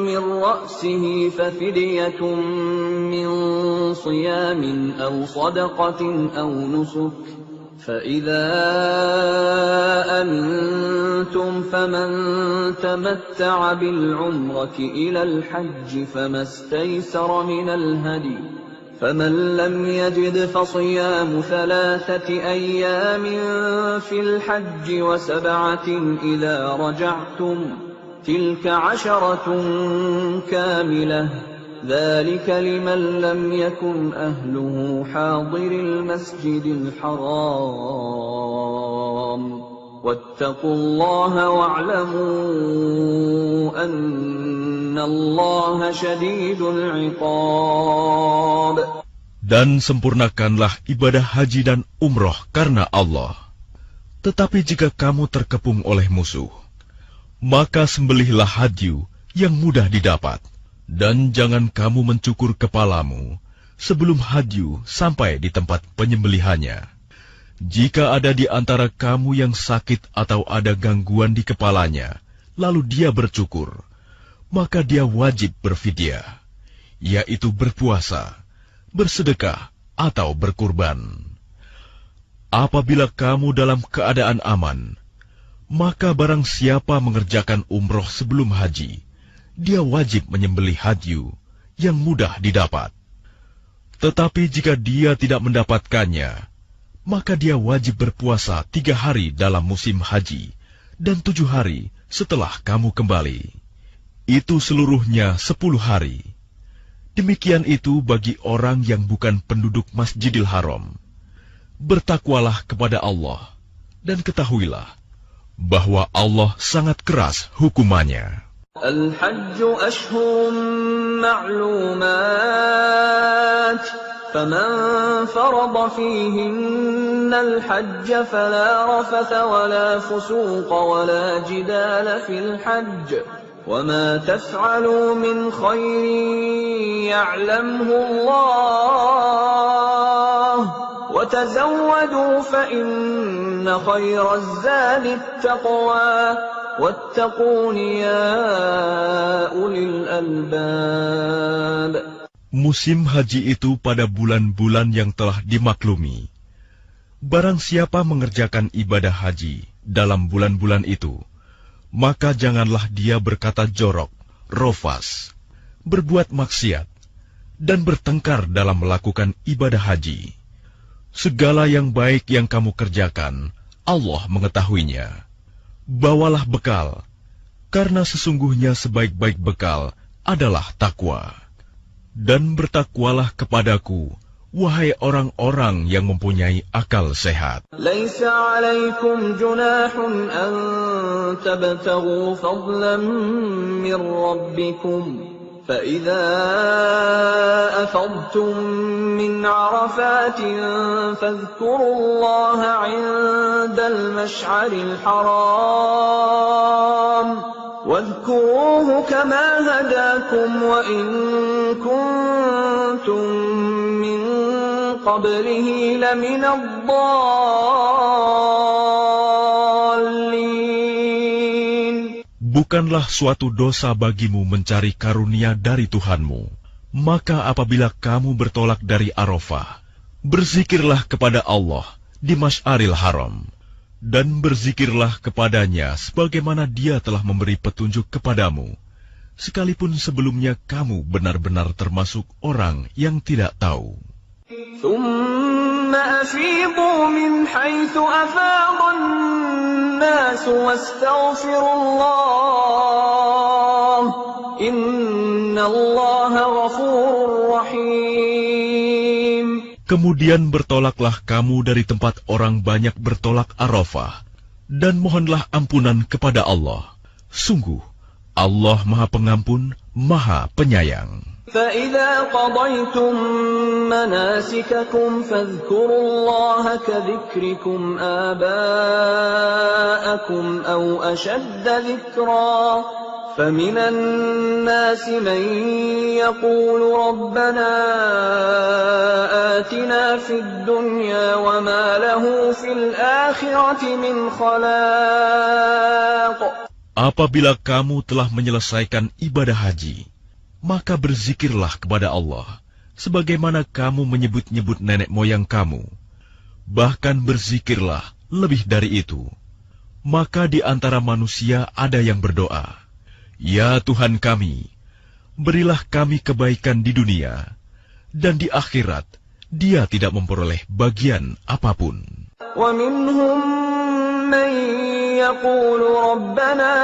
مِّن رَّأْسِهِ فَفِدْيَةٌ مِّن صِيَامٍ أَوْ صَدَقَةٍ أَوْ نُسُكٍ فَإِذَا أَمِنْتُمْ فَمَنْ تَمَتَّعَ بِالْعُمْرَةِ إِلَى الْحَجِّ فَمَا اسْتَيْسَرَ مِنَ الْهَدْيِ فَمَنْ لَمْ يَجِدْ فَصِيَامُ 3 أَيَّامٍ فِي الْحَجِّ وَسَبْعَةٍ إِذَا رَجَعْتُمْ تِلْكَ 10 كَامِلَةٌ ذَلِكَ لِمَنْ لَمْ يَكُنْ أَهْلُهُ حَاضِرِ الْمَسْجِدِ الْحَرَامِ وَاتَّقُوا اللَّهَ وَاعْلَمُوا أَنَّ اللَّهَ شَدِيدُ الْعِقَابِ. Dan sempurnakanlah ibadah haji dan umroh karena Allah. Tetapi jika kamu terkepung oleh musuh, maka sembelihlah hadyu yang mudah didapat. Dan jangan kamu mencukur kepalamu sebelum hadyu sampai di tempat penyembelihannya. Jika ada di antara kamu yang sakit atau ada gangguan di kepalanya, lalu dia bercukur, maka dia wajib berfidyah, yaitu berpuasa, bersedekah, atau berkurban. Apabila kamu dalam keadaan aman, maka barang siapa mengerjakan umroh sebelum haji, dia wajib menyembelih hadyu yang mudah didapat. Tetapi jika dia tidak mendapatkannya, maka dia wajib berpuasa 3 hari dalam musim haji dan 7 hari setelah kamu kembali. Itu seluruhnya 10 hari. Demikian itu bagi orang yang bukan penduduk Masjidil Haram. Bertakwalah kepada Allah, dan ketahuilah bahwa Allah sangat keras hukumannya. الحج أشهر معلومات فمن فرض فيهن الحج فلا رفث ولا فسوق ولا جدال في الحج وما تفعلوا من خير يعلمه الله وتزودوا فإن خير الزاد التقوى واتقون يا أولي الألباب. Musim haji itu pada bulan-bulan yang telah dimaklumi. Barang siapa mengerjakan ibadah haji dalam bulan-bulan itu, maka janganlah dia berkata jorok, rofas, berbuat maksiat, dan bertengkar dalam melakukan ibadah haji. Segala yang baik yang kamu kerjakan, Allah mengetahuinya. Bawalah bekal, karena sesungguhnya sebaik-baik bekal adalah takwa. Dan bertakwalah kepadaku, wahai orang-orang yang mempunyai akal sehat. Laisa 'alaikum junahun an tabtaghu fadlan min rabbikum. فإذا أفضتم من عرفات فاذكروا الله عند المشعر الحرام واذكروه كما هداكم وإن كنتم من قبله لمن الضالين. Bukanlah suatu dosa bagimu mencari karunia dari Tuhanmu. Maka apabila kamu bertolak dari Arafah, berzikirlah kepada Allah di Masy'aril Haram, dan berzikirlah kepadanya sebagaimana Dia telah memberi petunjuk kepadamu, sekalipun sebelumnya kamu benar-benar termasuk orang yang tidak tahu. ثم أفيضوا من حيث أفاض الناس واستغفروا الله إن الله غفور رحيم. Kemudian bertolaklah kamu dari tempat orang banyak bertolak Arafah, dan mohonlah ampunan kepada Allah. Sungguh, Allah Maha Pengampun, Maha Penyayang. فَإِذَا قَضَيْتُم مَّنَاسِكَكُمْ فَاذْكُرُوا اللَّهَ كَذِكْرِكُمْ آبَاءَكُمْ أَوْ أَشَدَّ ذِكْرًا فَمِنَ النَّاسِ مَن يَقُولُ رَبَّنَا آتِنَا فِي الدُّنْيَا وَمَا لَهُ فِي الْآخِرَةِ مِنْ خَلَاقٍ. Apabila kamu telah menyelesaikan ibadah haji, maka berzikirlah kepada Allah, sebagaimana kamu menyebut-nyebut nenek moyang kamu. Bahkan berzikirlah lebih dari itu. Maka di antara manusia ada yang berdoa, "Ya Tuhan kami, berilah kami kebaikan di dunia, dan di akhirat Dia tidak memperoleh bagian apapun." وَمِنْهُمْ مَنْ يَقُولُ رَبَّنَا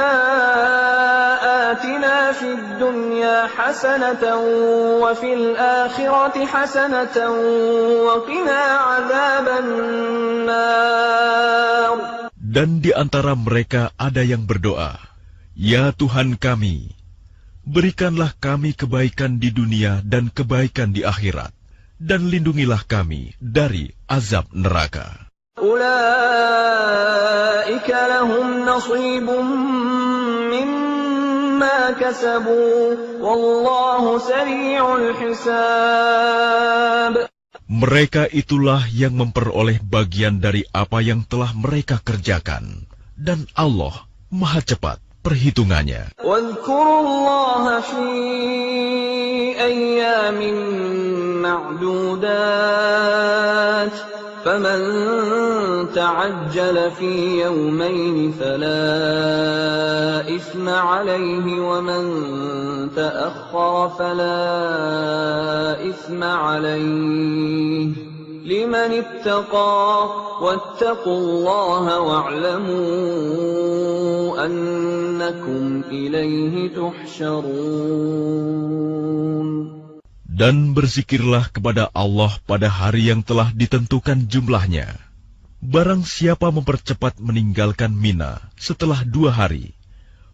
آتِنَا فِي الدُّنْيَا حَسَنَةً وَفِي الْآخِرَةِ حَسَنَةً وَقِنَا عَذَابَ النَّارِ. Dan di antara mereka ada yang berdoa, "Ya Tuhan kami, berikanlah kami kebaikan di dunia dan kebaikan di akhirat, dan lindungilah kami dari azab neraka." أُولَئِكَ لَهُمْ نَصِيبٌ مِّمَّا كَسَبُوا وَاللَّهُ سَرِيعُ الْحِسَابِ. Mereka itulah yang memperoleh bagian dari apa yang telah mereka kerjakan, dan Allah Maha cepat perhitungannya. وَاذْكُرُوا اللَّهَ فِي أَيَّامٍ مَّعْدُودَاتٍ فمن تعجل في يومين فلا إثم عليه ومن تأخر فلا إثم عليه لمن اتقى واتقوا الله واعلموا أنكم إليه تحشرون. Dan berzikirlah kepada Allah pada hari yang telah ditentukan jumlahnya. Barang siapa mempercepat meninggalkan Mina setelah 2 hari,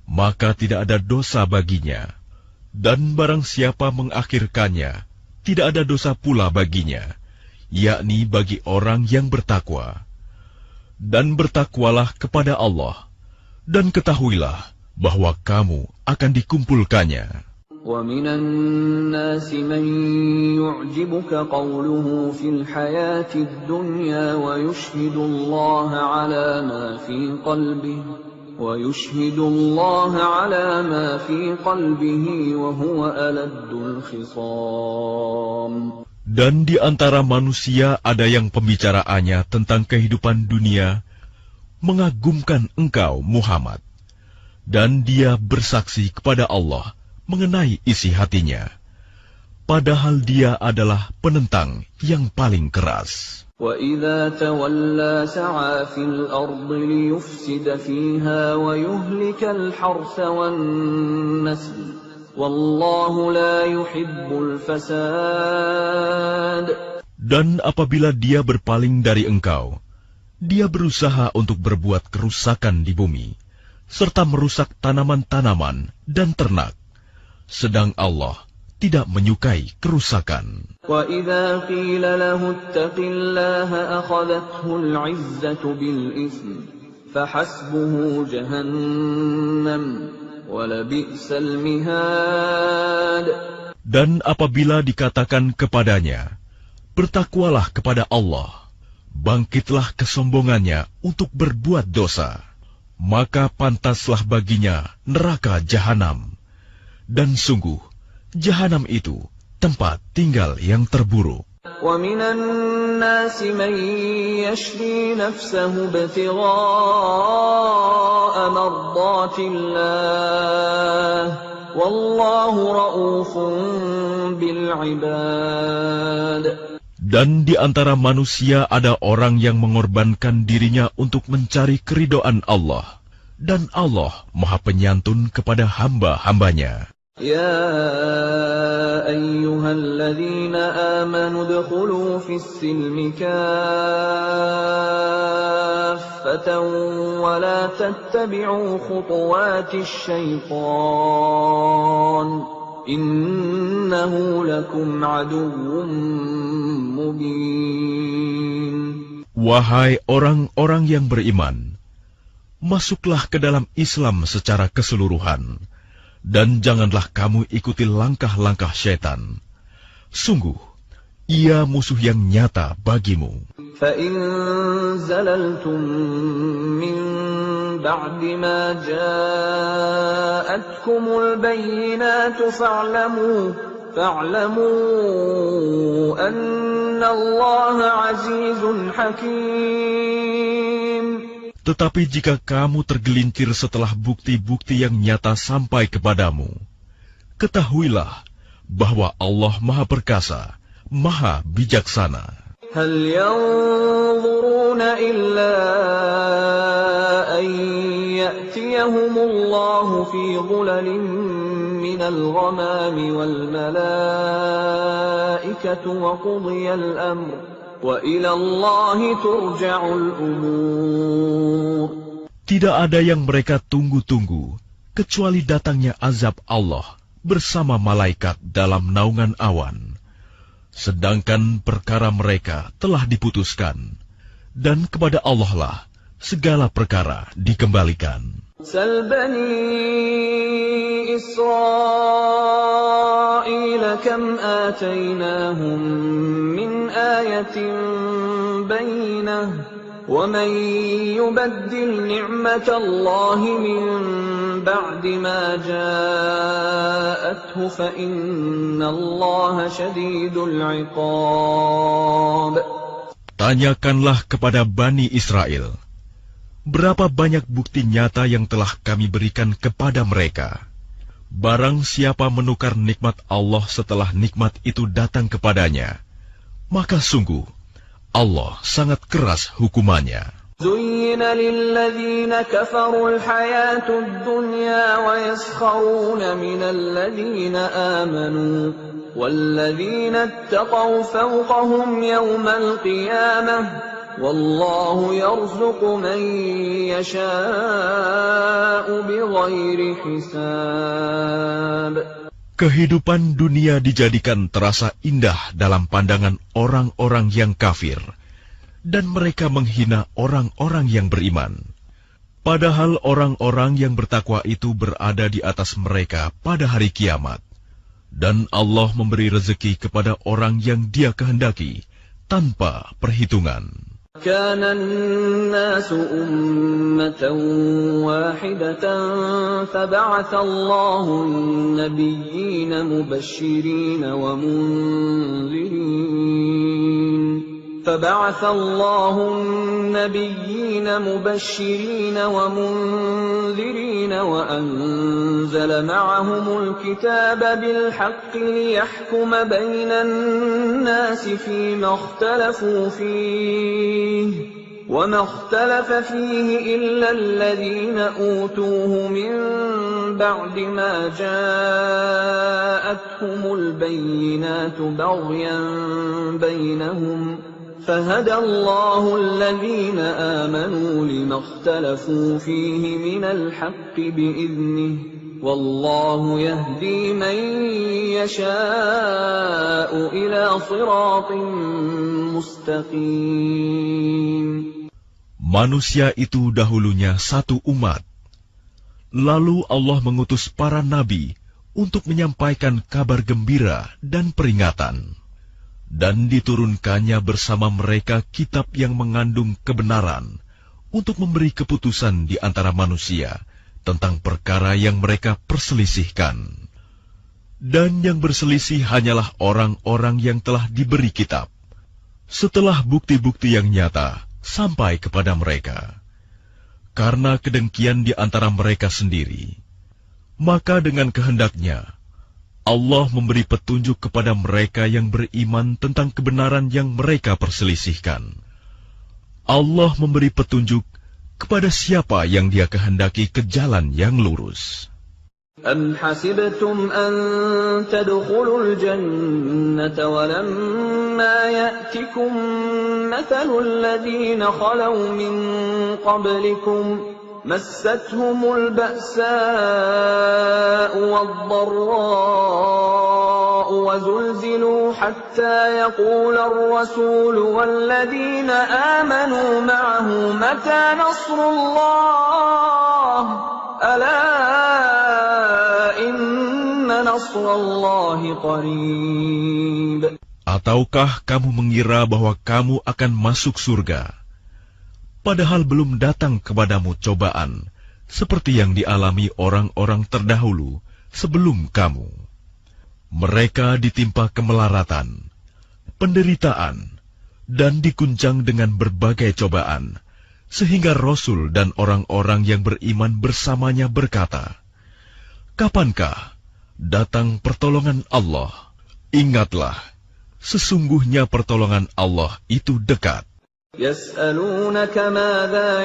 maka tidak ada dosa baginya. Dan barang siapa mengakhirkannya, tidak ada dosa pula baginya, yakni bagi orang yang bertakwa. Dan bertakwalah kepada Allah, dan ketahuilah bahwa kamu akan dikumpulkannya. وَمِنَ النَّاسِ مَن يُعْجِبُكَ قَوْلُهُ فِي الْحَيَاةِ الدُّنْيَا وَيُشْهِدُ اللَّهَ عَلَى مَا فِي قَلْبِهِ وَهُوَ أَلَدُّ الْخِصَامِ. Dan di antara manusia ada yang pembicaraannya tentang kehidupan dunia mengagumkan engkau, Muhammad, dan dia bersaksi kepada Allah mengenai isi hatinya, padahal dia adalah penentang yang paling keras. وَإِذَا تَوَلَّى سَعَى فِي الْأَرْضِ لِيُفْسِدَ فِيهَا وَيُهْلِكَ الْحَرْثَ وَالنَّسْلَ وَاللَّهُ لَا يُحِبُّ الْفَسَادَ. Dan apabila dia berpaling dari engkau, dia berusaha untuk berbuat kerusakan di bumi, serta merusak tanaman-tanaman dan ternak. Sedang Allah tidak menyukai kerusakan. وَإِذَا قِيلَ لَهُ اتَّقِ اللَّهَ أَخَذَتْهُ الْعِزَّةُ بِالْإِثْمِ فَحَسْبُهُ جَهَنَّمُ وَلَبِئْسَ الْمِهَادُ. Dan apabila dikatakan kepadanya, bertakwalah kepada Allah, bangkitlah kesombongannya untuk berbuat dosa, maka pantaslah baginya neraka jahanam. Dan sungguh, jahanam itu tempat tinggal yang terburuk. وَمِنَ النَّاسِ مَن يَشْرِي نَفْسَهُ ابْتِغَاءَ مَرْضَاتِ اللَّهِ وَاللَّهُ رَءُوفٌ بِالْعِبَادِ. Dan di antara manusia ada orang yang mengorbankan dirinya untuk mencari keridhaan Allah, dan Allah Maha Penyantun kepada hamba-hambanya. يَا أَيُّهَا الَّذِينَ آمَنُوا ادْخُلُوا فِي السِّلْمِ كَافَّةً وَلَا تَتَّبِعُوا خُطُوَاتِ الشَّيْطَانِ إِنَّهُ لَكُمْ عَدُوٌّ مُّبِينٌ. Wahai orang-orang yang beriman, masuklah ke dalam Islam secara keseluruhan, dan janganlah kamu ikuti langkah-langkah syaitan. Sungguh, ia musuh yang nyata bagimu. فَإِن زَلَلْتُم مِّن بَعْدِ مَا جَاءَتْكُمُ الْبَيِّنَاتُ فَاعْلَمُوا أَنَّ اللَّهَ عَزِيزٌ حَكِيمٌ. Tetapi jika kamu tergelincir setelah bukti-bukti yang nyata sampai kepadamu, ketahuilah bahwa Allah Maha Perkasa, Maha Bijaksana. هَلْ يَنظُرُونَ إِلَّا أَن يَأْتِيَهُمُ اللَّهُ فِي ظُلَلٍ مِّنَ الْغَمَامِ وَالْمَلَائِكَةُ وَقُضِيَ الْأَمْرُ وَإِلَى اللَّهِ تُرْجَعُ الْأُمُورُ. Tidak ada yang mereka tunggu-tunggu, kecuali datangnya azab Allah bersama malaikat dalam naungan awan. Sedangkan perkara mereka telah diputuskan, dan kepada Allah lah segala perkara dikembalikan. سَلْ بَنِي إِسْرَائِيلَ كَمْ آتَيْنَاهُم مِّنْ آيَةٍ بَيِّنَةٍ وَمَن يُبَدِّلْ نِعْمَةَ اللَّهِ مِن بَعْدِ مَا جَاءَتْهُ فَإِنَّ اللَّهَ شَدِيدُ الْعِقَابِ. Tanyakanlah kepada Bani Israel, berapa banyak bukti nyata yang telah kami berikan kepada mereka. Barang siapa menukar nikmat Allah setelah nikmat itu datang kepadanya, maka sungguh Allah sangat keras hukumannya. زين للذين كفروا الحياة الدنيا ويسخرون من الذين آمنوا والذين اتقوا فوقهم يوم القيامة والله يرزق من يشاء بغير حساب. Kehidupan dunia dijadikan terasa indah dalam pandangan orang-orang yang kafir, dan mereka menghina orang-orang yang beriman. Padahal orang-orang yang bertakwa itu berada di atas mereka pada hari kiamat. Dan Allah memberi rezeki kepada orang yang Dia kehendaki tanpa perhitungan. كان الناس أمة واحدة فبعث الله النبيين مبشرين ومنذرين وأنزل معهم الكتاب بالحق ليحكم بين الناس فيما اختلفوا فيه وما اختلف فيه إلا الذين أوتوه من بعد ما جاءتهم البينات بغيا بينهم فهدى الله الذين آمنوا لما اختلفوا فيه من الحق بإذنه والله يهدي من يشاء إلى صراط مستقيم. Manusia itu dahulunya satu umat. Lalu Allah mengutus para nabi untuk menyampaikan kabar gembira dan peringatan. Dan diturunkannya bersama mereka kitab yang mengandung kebenaran untuk memberi keputusan di antara manusia tentang perkara yang mereka perselisihkan. Dan yang berselisih hanyalah orang-orang yang telah diberi kitab, setelah bukti-bukti yang nyata sampai kepada mereka. Karena kedengkian di antara mereka sendiri, maka dengan kehendaknya Allah memberi petunjuk kepada mereka yang beriman tentang kebenaran yang mereka perselisihkan. Allah memberi petunjuk kepada siapa yang Dia kehendaki ke jalan yang lurus. أم حسبتم أن تدخلوا الجنة ولما يأتكم مثل الذين خلوا من قبلكم مستهم البأساء والضراء وزلزلوا حتى يقول الرسول والذين آمنوا معه متى نصر الله ألا إن نصر الله قريب. Ataukah kamu mengira bahwa kamu akan masuk surga, padahal belum datang kepadamu cobaan seperti yang dialami orang-orang terdahulu sebelum kamu? Mereka ditimpa kemelaratan, penderitaan, dan diguncang dengan berbagai cobaan, sehingga Rasul dan orang-orang yang beriman bersamanya berkata, "Kapankah datang pertolongan Allah?" Ingatlah, sesungguhnya pertolongan Allah itu dekat. يسألونك ماذا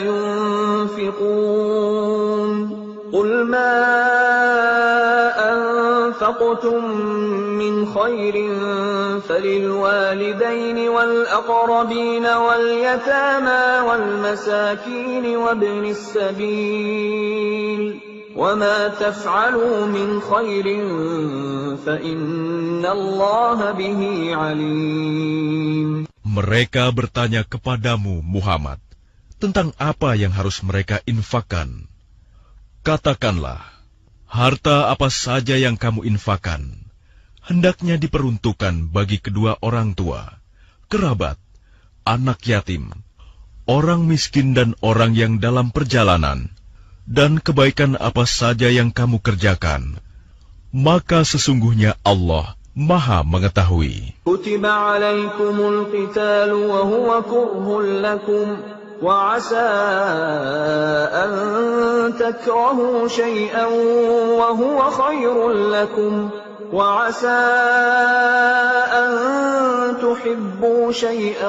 ينفقون قل ما أنفقتم من خير فللوالدين والأقربين واليتامى والمساكين وابن السبيل وما تفعلوا من خير فإن الله به عليم. Mereka bertanya kepadamu, Muhammad, tentang apa yang harus mereka infakkan. Katakanlah, harta apa saja yang kamu infakkan, hendaknya diperuntukkan bagi kedua orang tua, kerabat, anak yatim, orang miskin dan orang yang dalam perjalanan, dan kebaikan apa saja yang kamu kerjakan, maka sesungguhnya Allah Maha mengetahui. كتب عليكم القتال وهو كره لكم وعسى أن تكرهوا شيئا وهو خير لكم وعسى أن تحبوا شيئا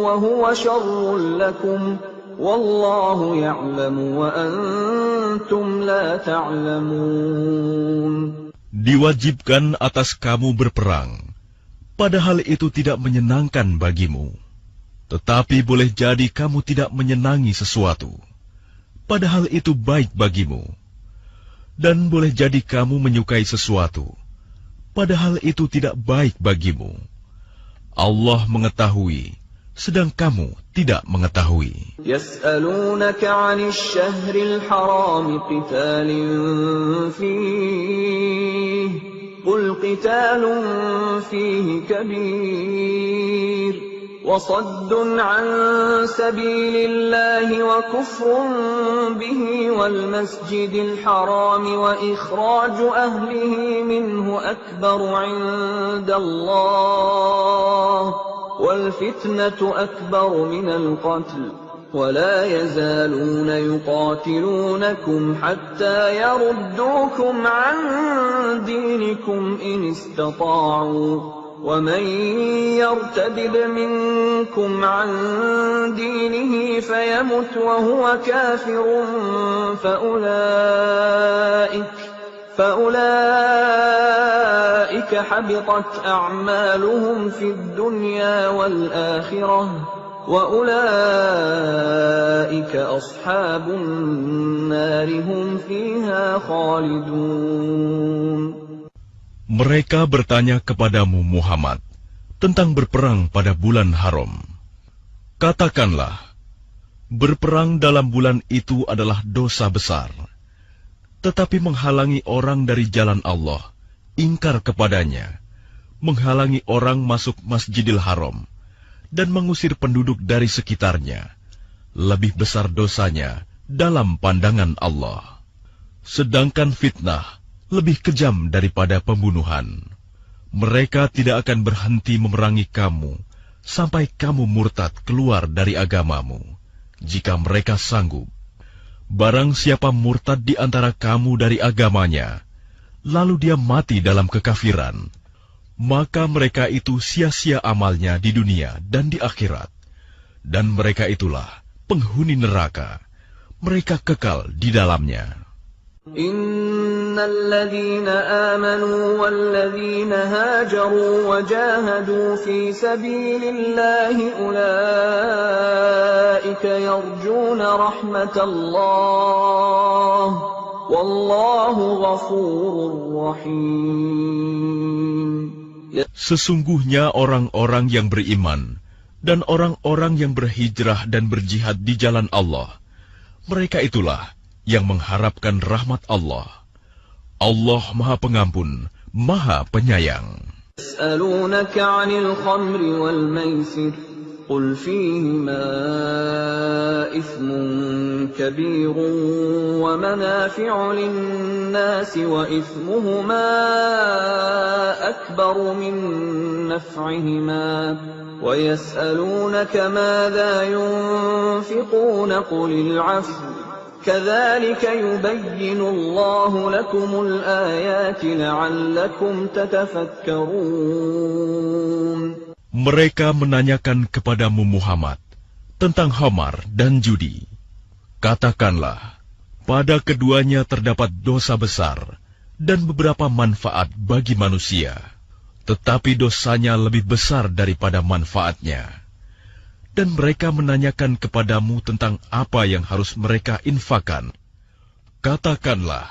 وهو شر لكم والله يعلم وأنتم لا تعلمون. Diwajibkan atas kamu berperang, padahal itu tidak menyenangkan bagimu. Tetapi boleh jadi kamu tidak menyenangi sesuatu, padahal itu baik bagimu. Dan boleh jadi kamu menyukai sesuatu, padahal itu tidak baik bagimu. Allah mengetahui, sedang kamu tidak mengetahui. يسألونك عن الشهر الحرام قتال فيه قل قتال فيه كبير وصد عن سبيل الله وكفر به والمسجد الحرام وإخراج أهله منه أكبر عند الله والفتنة أكبر من القتل ولا يزالون يقاتلونكم حتى يردوكم عن دينكم إن استطاعوا ومن يرتد منكم عن دينه فيمت وهو كافر فأولئك حبطت أعمالهم في الدنيا والآخرة وأولئك أصحاب النار هم فيها خالدون. Mereka bertanya kepadamu Muhammad tentang berperang pada bulan haram. Katakanlah, berperang dalam bulan itu adalah dosa besar. Tetapi menghalangi orang dari jalan Allah, ingkar kepadanya, menghalangi orang masuk Masjidil Haram, dan mengusir penduduk dari sekitarnya, lebih besar dosanya dalam pandangan Allah. Sedangkan fitnah lebih kejam daripada pembunuhan. Mereka tidak akan berhenti memerangi kamu sampai kamu murtad keluar dari agamamu, jika mereka sanggup. Barang siapa murtad di antara kamu dari agamanya, lalu dia mati dalam kekafiran, maka mereka itu sia-sia amalnya di dunia dan di akhirat. Dan mereka itulah penghuni neraka, mereka kekal di dalamnya. Innal ladzina amanu wal ladzina hajaru wa jahadu fi sabilillahi ulaika yarjuna rahmatallah wallahu ghafurur rahim. Sesungguhnya orang-orang yang beriman dan orang-orang yang berhijrah dan berjihad di jalan Allah, mereka itulah yang mengharapkan rahmat Allah. Allah Maha Pengampun, Maha Penyayang. Yas'alunaka 'anil khamri wal maisir qul fihima ithmun kabirun wa manafi'u lin-nasi wa ithmuhuma akbaru min naf'ihima wa yas'alunaka madha yunfiquna qulil 'afwa كذلك يبين الله لكم الآيات لعلكم تتفكرون. Mereka menanyakan kepadamu Muhammad tentang khamar dan judi. Katakanlah, pada keduanya terdapat dosa besar dan beberapa manfaat bagi manusia, tetapi dosanya lebih besar daripada manfaatnya. Dan mereka menanyakan kepadamu tentang apa yang harus mereka infakkan. Katakanlah,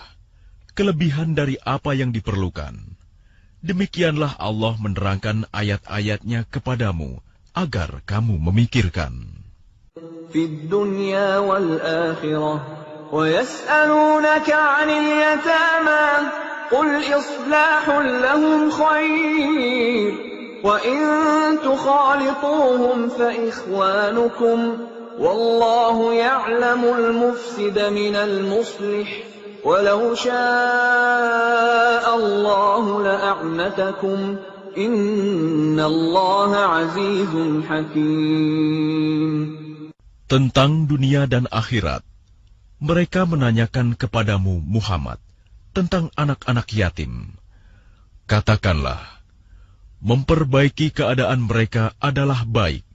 kelebihan dari apa yang diperlukan. Demikianlah Allah menerangkan ayat-ayatnya kepadamu, agar kamu memikirkan. Fid dunya wal akhirah, wa yas'alunaka 'anil yatama, qul islahun lahum khair. وَإِن تُخَالِطُوهُمْ فَإِخْوَانُكُمْ وَاللَّهُ يَعْلَمُ الْمُفْسِدَ مِنَ الْمُصْلِحِ وَلَوْ شَاءَ اللَّهُ لَأَعْنَتَكُمْ إِنَّ اللَّهَ عَزِيزٌ حَكِيمٌ. Tentang dunia dan akhirat, mereka menanyakan kepadamu Muhammad tentang anak-anak yatim. Katakanlah, memperbaiki keadaan mereka adalah baik,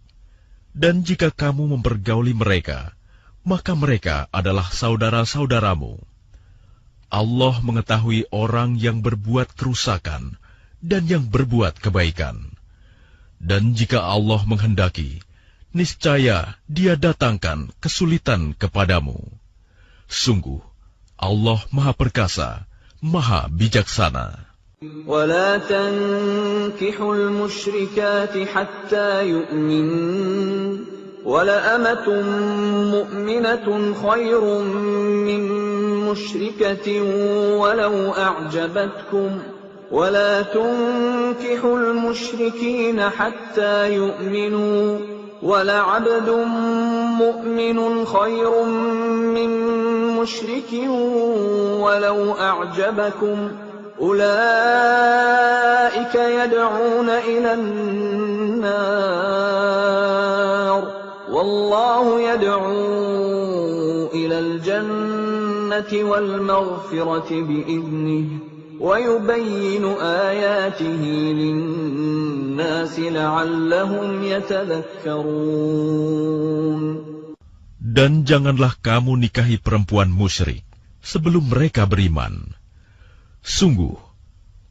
dan jika kamu mempergauli mereka, maka mereka adalah saudara-saudaramu. Allah mengetahui orang yang berbuat kerusakan dan yang berbuat kebaikan. Dan jika Allah menghendaki, niscaya Dia datangkan kesulitan kepadamu. Sungguh, Allah Maha Perkasa, Maha Bijaksana. وَلَا تَنكِحُوا الْمُشْرِكَاتِ حَتَّى يُؤْمِنَّ وَلَأَمَةٌ مُؤْمِنَةٌ خَيْرٌ مِّن مُّشْرِكَةٍ وَلَوْ أَعْجَبَتْكُمْ وَلَا تُنكِحُوا الْمُشْرِكِينَ حَتَّى يُؤْمِنُوا وَلَعَبْدٌ مُؤْمِنٌ خَيْرٌ مِّن مُّشْرِكٍ وَلَوْ أَعْجَبَكُمْ أُولَئِكَ يَدْعُونَ إِلَى النَّارِ وَاللَّهُ يَدْعُو إِلَى الْجَنَّةِ وَالْمَغْفِرَةِ بِإِذْنِهِ وَيُبَيِّنُ آيَاتِهِ لِلنَّاسِ لَعَلَّهُمْ يَتَذَكَّرُونَ. Dan janganlah kamu nikahi perempuan musyrik sebelum mereka beriman. Sungguh,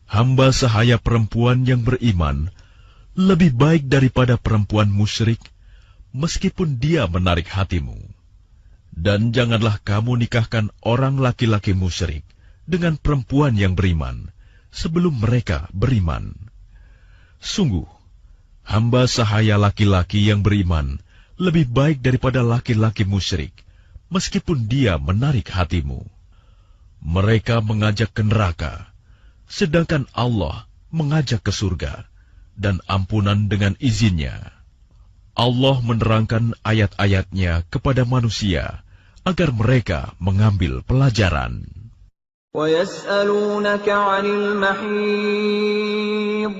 hamba sahaya perempuan yang beriman lebih baik daripada perempuan musyrik, meskipun dia menarik hatimu. Dan janganlah kamu nikahkan orang laki-laki musyrik dengan perempuan yang beriman sebelum mereka beriman. Sungguh, hamba sahaya laki-laki yang beriman lebih baik daripada laki-laki musyrik, meskipun dia menarik hatimu. Mereka mengajak ke neraka, sedangkan Allah mengajak ke surga, dan ampunan dengan izinnya. Allah menerangkan ayat-ayatnya kepada manusia, agar mereka mengambil pelajaran. وَيَسْأَلُونَكَ عَنِ الْمَحِيضِ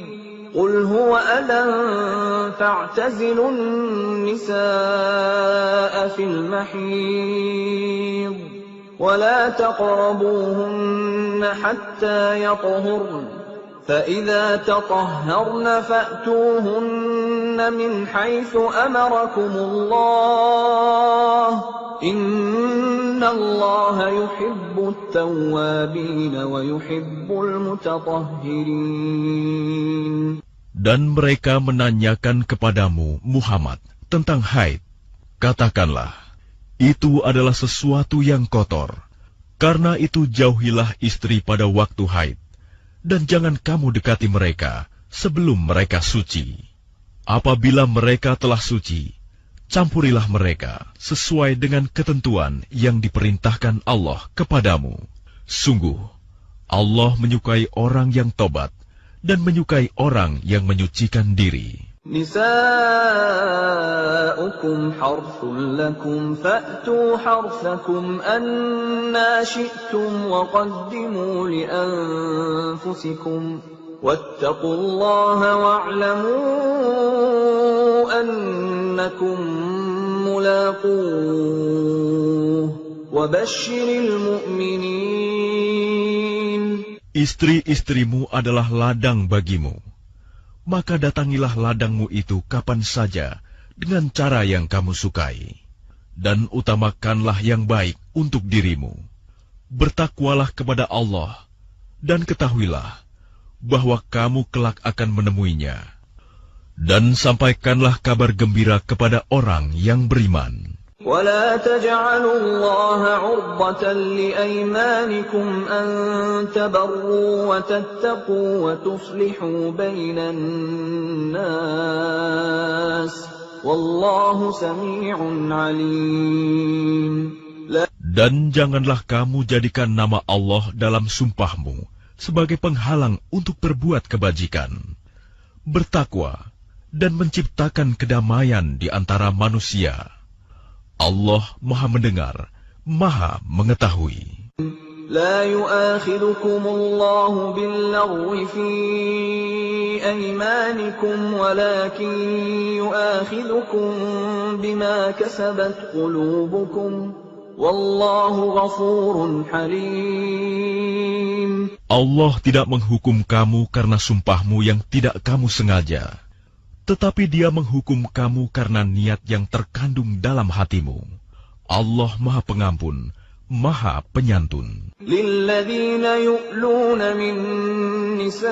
قُلْ هُوَ أَذًى فَاعْتَزِلُوا النِّسَاءَ فِي الْمَحِيضِ وَلَا تَقْرَبُوهُنَّ حَتَّى يَطْهُرْنَ فَإِذَا تَطَهَّرْنَ فَأْتُوهُنَّ مِنْ حَيْثُ أَمَرَكُمُ اللَّهُ إِنَّ اللَّهَ يُحِبُّ التَّوَّابِينَ وَيُحِبُّ الْمُتَطَهِّرِينَ. Dan mereka menanyakan kepadamu, Muhammad, tentang haid. Katakanlah, itu adalah sesuatu yang kotor. Karena itu jauhilah istri pada waktu haid, dan jangan kamu dekati mereka sebelum mereka suci. Apabila mereka telah suci, campurilah mereka sesuai dengan ketentuan yang diperintahkan Allah kepadamu. Sungguh, Allah menyukai orang yang tobat dan menyukai orang yang menyucikan diri. نِسَاؤُكُمْ حَرْثٌ لَكُمْ فَأْتُوا حَرْثَكُمْ أَنَّىٰ شِئْتُمْ وَقَدِّمُوا لِأَنفُسِكُمْ وَاتَّقُوا اللَّهَ وَاعْلَمُوا أَنَّكُمْ مُلَاقُوهُ وَبَشِّرِ الْمُؤْمِنِينَ. Istri-istrimu adalah ladang bagimu. Maka datangilah ladangmu itu kapan saja dengan cara yang kamu sukai, dan utamakanlah yang baik untuk dirimu. Bertakwalah kepada Allah, dan ketahuilah bahwa kamu kelak akan menemuinya. Dan sampaikanlah kabar gembira kepada orang yang beriman. وَلَا تَجْعَلُوا اللَّهَ عُرْضَةً لِأَيْمَانِكُمْ أَن تَبَرُّوا وَتَتَّقُوا وَتُصْلِحُوا بَيْنَ النَّاسِ وَاللَّهُ سَمِيعٌ عَلِيمٌ. Dan janganlah kamu jadikan nama Allah dalam sumpahmu sebagai penghalang untuk berbuat kebajikan. Bertakwa dan menciptakan kedamaian di antara manusia. Allah Maha Mendengar, Maha Mengetahui. لا يؤاخذكم الله باللغو في أيمانكم ولكن يؤاخذكم بما كسبت قلوبكم والله غفور حليم. Allah tidak menghukum kamu karena sumpahmu yang tidak kamu sengaja, tetapi Dia menghukum kamu karena niat yang terkandung dalam hatimu. Allah Maha Pengampun, Maha Penyantun. للذين يؤلون من نسائهم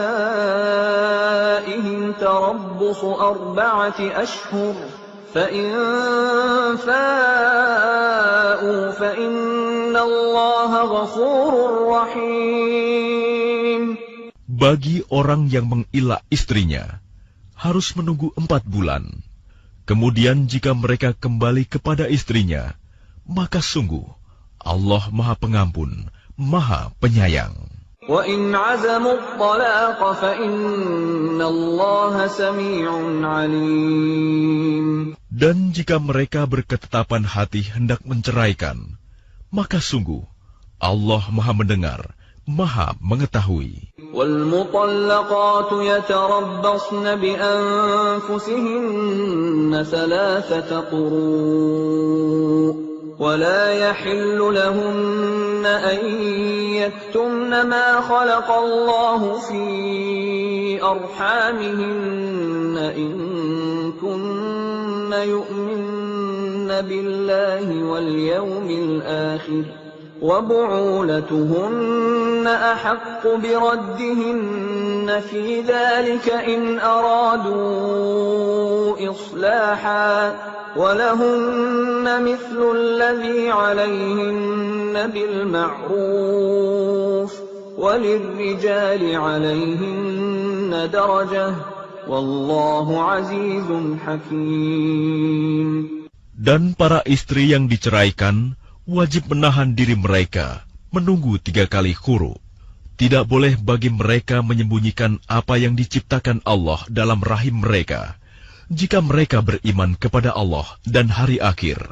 تربص 4 أشهر فإن فاءوا فإن الله غفور رحيم. Bagi orang yang mengilah istrinya, harus menunggu 4 bulan. Kemudian jika mereka kembali kepada istrinya, maka sungguh Allah Maha Pengampun, Maha Penyayang. وَإِنْ عَزَمُوا الطَّلَاقَ فَإِنَّ اللَّهَ سَمِيعٌ عَلِيمٌ. Dan jika mereka berketetapan hati hendak menceraikan, maka sungguh Allah Maha Mendengar, Maha Mengetahui. وَالْمُطَلَّقَاتُ يَتَرَبَّصْنَ بِأَنفُسِهِنَّ 3 قُرُوءٍ ولا يحل لهن أن يكتمن ما خلق الله في أرحامهن إن كن يؤمن بالله واليوم الآخر وبعولتهن أحق بردهن في ذلك إن أرادوا إصلاحا وَلَهُنَّ مِثْلُ الَّذِي عَلَيْهِنَّ بِالْمَعْرُوفِ وَلِلرِّجَالِ عَلَيْهِنَّ دَرَجَةٌ وَاللَّهُ عَزِيزٌ حَكِيمٌ. Dan para istri yang diceraikan wajib menahan diri mereka menunggu 3 kali khuru. Tidak boleh bagi mereka menyembunyikan apa yang diciptakan Allah dalam rahim mereka, jika mereka beriman kepada Allah dan hari akhir.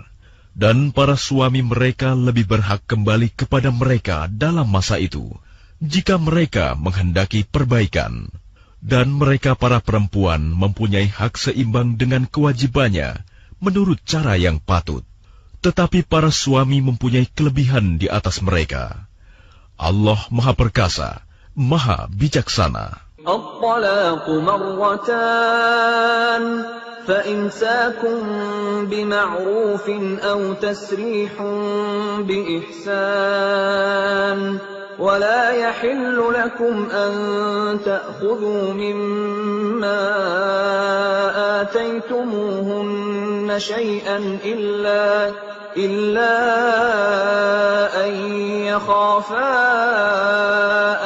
Dan para suami mereka lebih berhak kembali kepada mereka dalam masa itu, jika mereka menghendaki perbaikan. Dan mereka para perempuan mempunyai hak seimbang dengan kewajibannya menurut cara yang patut. Tetapi para suami mempunyai kelebihan di atas mereka. Allah Maha Perkasa, Maha Bijaksana. الطلاق مرتان فإمساك بمعروف أو تسريح بإحسان ولا يحل لكم أن تأخذوا مما آتيتموهن شيئا إلا أن يخافا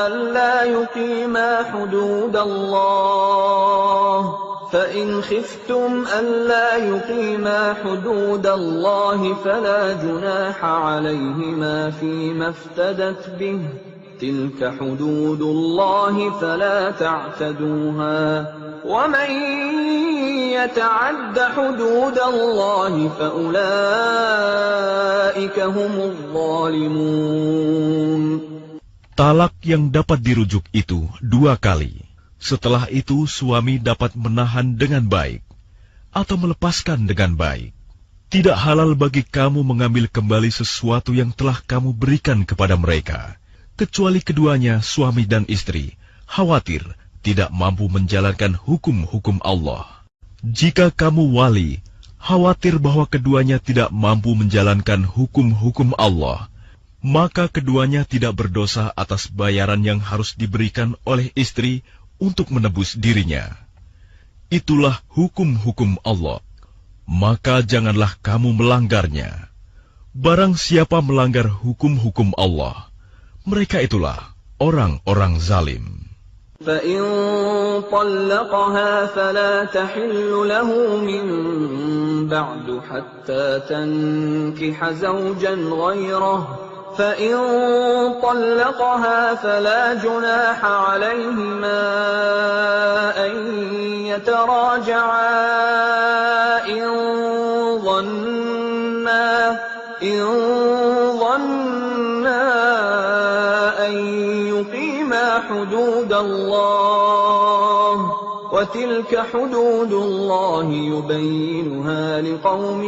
ألا يقيما حدود الله فإن خفتم ألا يقيما حدود الله فلا جناح عليهما فيما افتدت به تلك حدود الله فلا تعتدوها ومن يتعد حدود الله فأولئك هم الظالمون. Talak yang dapat dirujuk itu 2 kali. Setelah itu suami dapat menahan dengan baik atau melepaskan dengan baik. Tidak halal bagi kamu mengambil kembali sesuatu yang telah kamu berikan kepada mereka, kecuali keduanya suami dan istri khawatir tidak mampu menjalankan hukum-hukum Allah. Jika kamu wali khawatir bahwa keduanya tidak mampu menjalankan hukum-hukum Allah, maka keduanya tidak berdosa atas bayaran yang harus diberikan oleh istri untuk menebus dirinya. Itulah hukum-hukum Allah. Maka janganlah kamu melanggarnya. Barang siapa melanggar hukum-hukum Allah, mereka itulah orang-orang zalim. فَإِن طَلَّقَهَا فَلَا تَحِلُّ لَهُ مِن بَعْدُ حَتَّى تَنكِحَ زَوْجًا غَيْرَهُ فَإِن طَلَّقَهَا فَلَا جُنَاحَ عَلَيْهِمَا أَن يَتَرَاجَعَا إِن ظَنَّا حدود الله وتلك حدود الله يبينها لقوم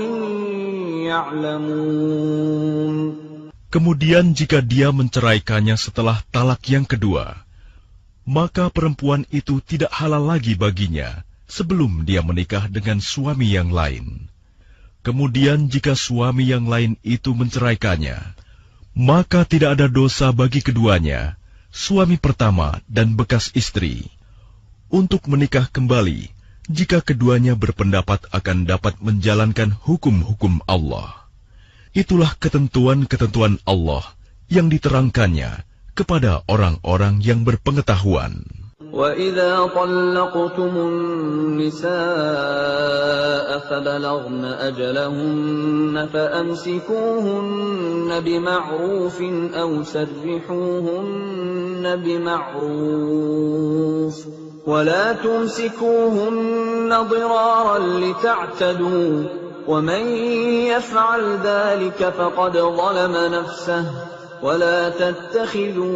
يعلمون. Kemudian jika dia menceraikannya setelah talak yang kedua, maka perempuan itu tidak halal lagi baginya sebelum dia menikah dengan suami yang lain. Kemudian jika suami yang lain itu menceraikannya, maka tidak ada dosa bagi keduanya, suami pertama dan bekas istri, untuk menikah kembali jika keduanya berpendapat akan dapat menjalankan hukum-hukum Allah. Itulah ketentuan-ketentuan Allah yang diterangkannya kepada orang-orang yang berpengetahuan. وَإِذَا طَلَّقْتُمُ النِّسَاءَ فَبَلَغْنَ أَجَلَهُنَّ فَأَمْسِكُوهُنَّ بِمَعْرُوفٍ أَوْ سَرِّحُوهُنَّ بِمَعْرُوفٍ وَلَا تُمْسِكُوهُنَّ ضِرَارًا لِتَعْتَدُوا وَمَنْ يَفْعَلْ ذَلِكَ فَقَدْ ظَلَمَ نَفْسَهُ وَلَا تَتَّخِذُوا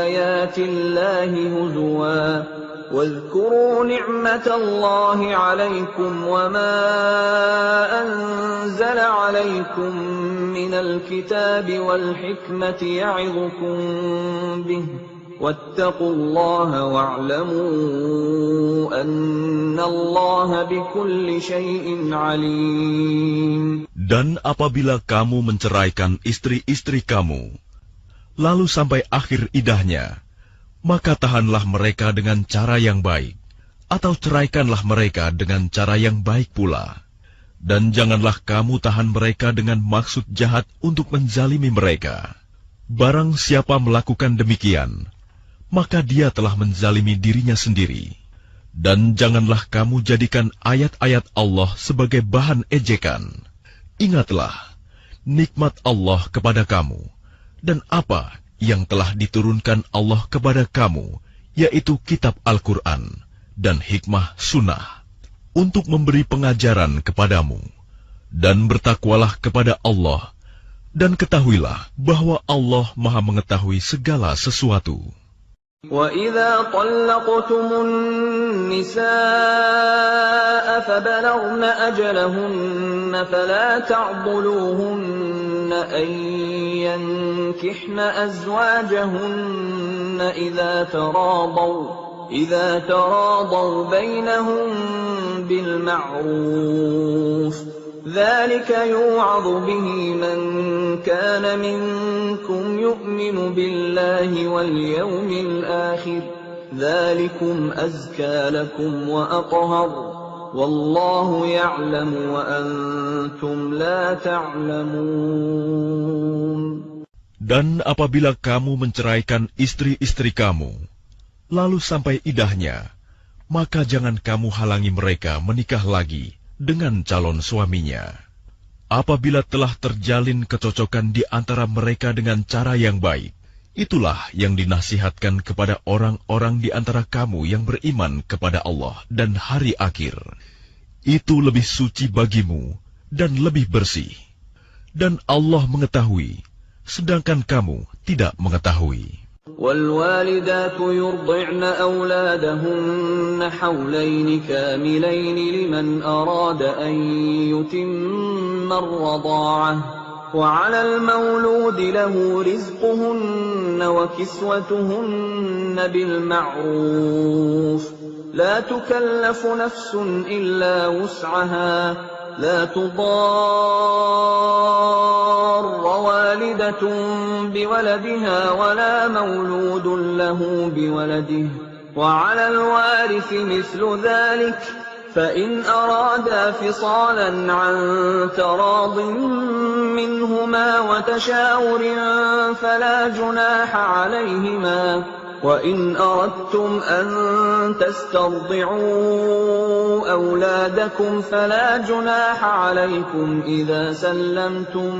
آيَاتِ اللَّهِ هُزُوًا وَاذْكُرُوا نِعْمَةَ اللَّهِ عَلَيْكُمْ وَمَا أَنزَلَ عَلَيْكُمْ مِنَ الْكِتَابِ وَالْحِكْمَةِ يَعِظُكُمْ بِهِ وَاتَّقُوا اللَّهَ وَاعْلَمُوا أَنَّ اللَّهَ بِكُلِّ شَيْءٍ عَلِيمٌ. Dan apabila kamu menceraikan istri-istri kamu, lalu sampai akhir idahnya, maka tahanlah mereka dengan cara yang baik, atau ceraikanlah mereka dengan cara yang baik pula. Dan janganlah kamu tahan mereka dengan maksud jahat untuk menzalimi mereka. Barang siapa melakukan demikian, maka dia telah menzalimi dirinya sendiri. Dan janganlah kamu jadikan ayat-ayat Allah sebagai bahan ejekan. Ingatlah nikmat Allah kepada kamu, dan apa yang telah diturunkan Allah kepada kamu, yaitu kitab Al-Quran dan hikmah sunnah, untuk memberi pengajaran kepadamu. Dan bertakwalah kepada Allah, dan ketahuilah bahwa Allah Maha mengetahui segala sesuatu. وَإِذَا طَلَّقْتُمُ النِّسَاءَ فَبَلَغْنَ أَجَلَهُنَّ فَلَا تَعْضُلُوهُنَّ أَن يَنكِحْنَ أَزْوَاجَهُنَّ إِذَا تَرَاضَوْا بَيْنَهُم بِالْمَعْرُوفِ ذَلِكَ يُوعَظُ بِهِ مَن كَانَ مِنكُمْ يُؤْمِنُ بِاللَّهِ وَالْيَوْمِ الْآخِرِ ذَلِكُمْ أَزْكَى لَكُمْ وَأَطْهَرُ وَاللَّهُ يَعْلَمُ وَأَنْتُمْ لَا تَعْلَمُونَ. Dan apabila kamu menceraikan istri-istri kamu, lalu sampai idahnya, maka jangan kamu halangi mereka menikah lagi dengan calon suaminya. Apabila telah terjalin kecocokan di antara mereka dengan cara yang baik, itulah yang dinasihatkan kepada orang-orang di antara kamu yang beriman kepada Allah dan hari akhir. Itu lebih suci bagimu dan lebih bersih. Dan Allah mengetahui, sedangkan kamu tidak mengetahui. وَالْوَالِدَاتُ يُرْضِعْنَ أَوْلَادَهُنَّ حَوْلَيْنِ كَامِلَيْنِ لِمَنْ أَرَادَ أَنْ يُتِمَّ الرَّضَاعَةَ وَعَلَى الْمَوْلُودِ لَهُ رِزْقُهُنَّ وَكِسْوَتُهُنَّ بِالْمَعْرُوفِ لَا تُكَلَّفُ نَفْسٌ إِلَّا وُسْعَهَا لَا تُضَارَّ وَالِدَةٌ بِوَلَدِهَا وَلَا مَوْلُودٌ لَهُ بِوَلَدِهِ وَعَلَى الْوَارِثِ مِثْلُ ذَلِكَ فَإِنْ أَرَادَا فِصَالًا عَنْ تَرَاضٍ مِّنْهُمَا وَتَشَاوُرٍ فَلَا جُنَاحَ عَلَيْهِمَا وَإِنْ أَرَدْتُمْ أَنْ تَسْتَرْضِعُوا أَوْلَادَكُمْ فَلَا جُنَاحَ عَلَيْكُمْ إِذَا سَلَّمْتُمْ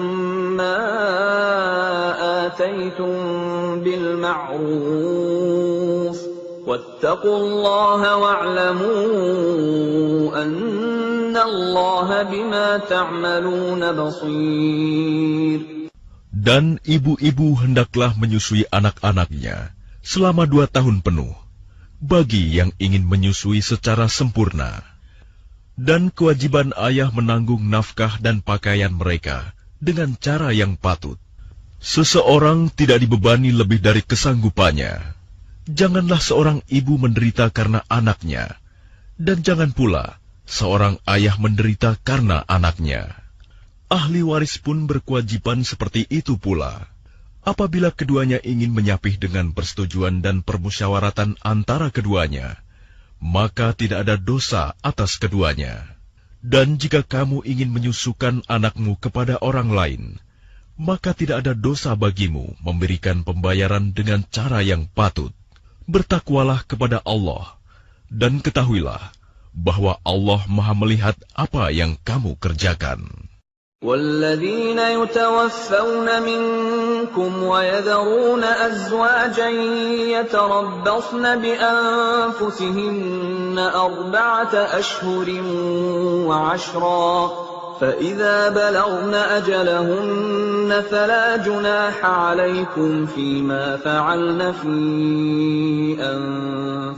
مَا آتَيْتُمْ بِالْمَعْرُوفِ وَاتَّقُوا اللَّهَ وَاعْلَمُوا أَنَّ اللَّهَ بِمَا تَعْمَلُونَ بَصِيرٌ. Dan ibu-ibu hendaklah menyusui anak-anaknya selama 2 tahun penuh, bagi yang ingin menyusui secara sempurna. Dan kewajiban ayah menanggung nafkah dan pakaian mereka dengan cara yang patut. Seseorang tidak dibebani lebih dari kesanggupannya. Janganlah seorang ibu menderita karena anaknya, dan jangan pula seorang ayah menderita karena anaknya. Ahli waris pun berkewajiban seperti itu pula. Apabila keduanya ingin menyapih dengan persetujuan dan permusyawaratan antara keduanya, maka tidak ada dosa atas keduanya. Dan jika kamu ingin menyusukan anakmu kepada orang lain, maka tidak ada dosa bagimu memberikan pembayaran dengan cara yang patut. Bertakwalah kepada Allah, dan ketahuilah bahwa Allah Maha melihat apa yang kamu kerjakan. وَالَّذِينَ يُتَوَفَّوْنَ مِنكُمْ وَيَذَرُونَ أَزْوَاجًا يَتَرَبَّصْنَ بِأَنفُسِهِنَّ 4 أَشْهُرٍ وَعَشْرًا فَإِذَا بَلَغْنَ أَجَلَهُنَّ فَلَا جُنَاحَ عَلَيْكُمْ فِيمَا فَعَلْنَ فِي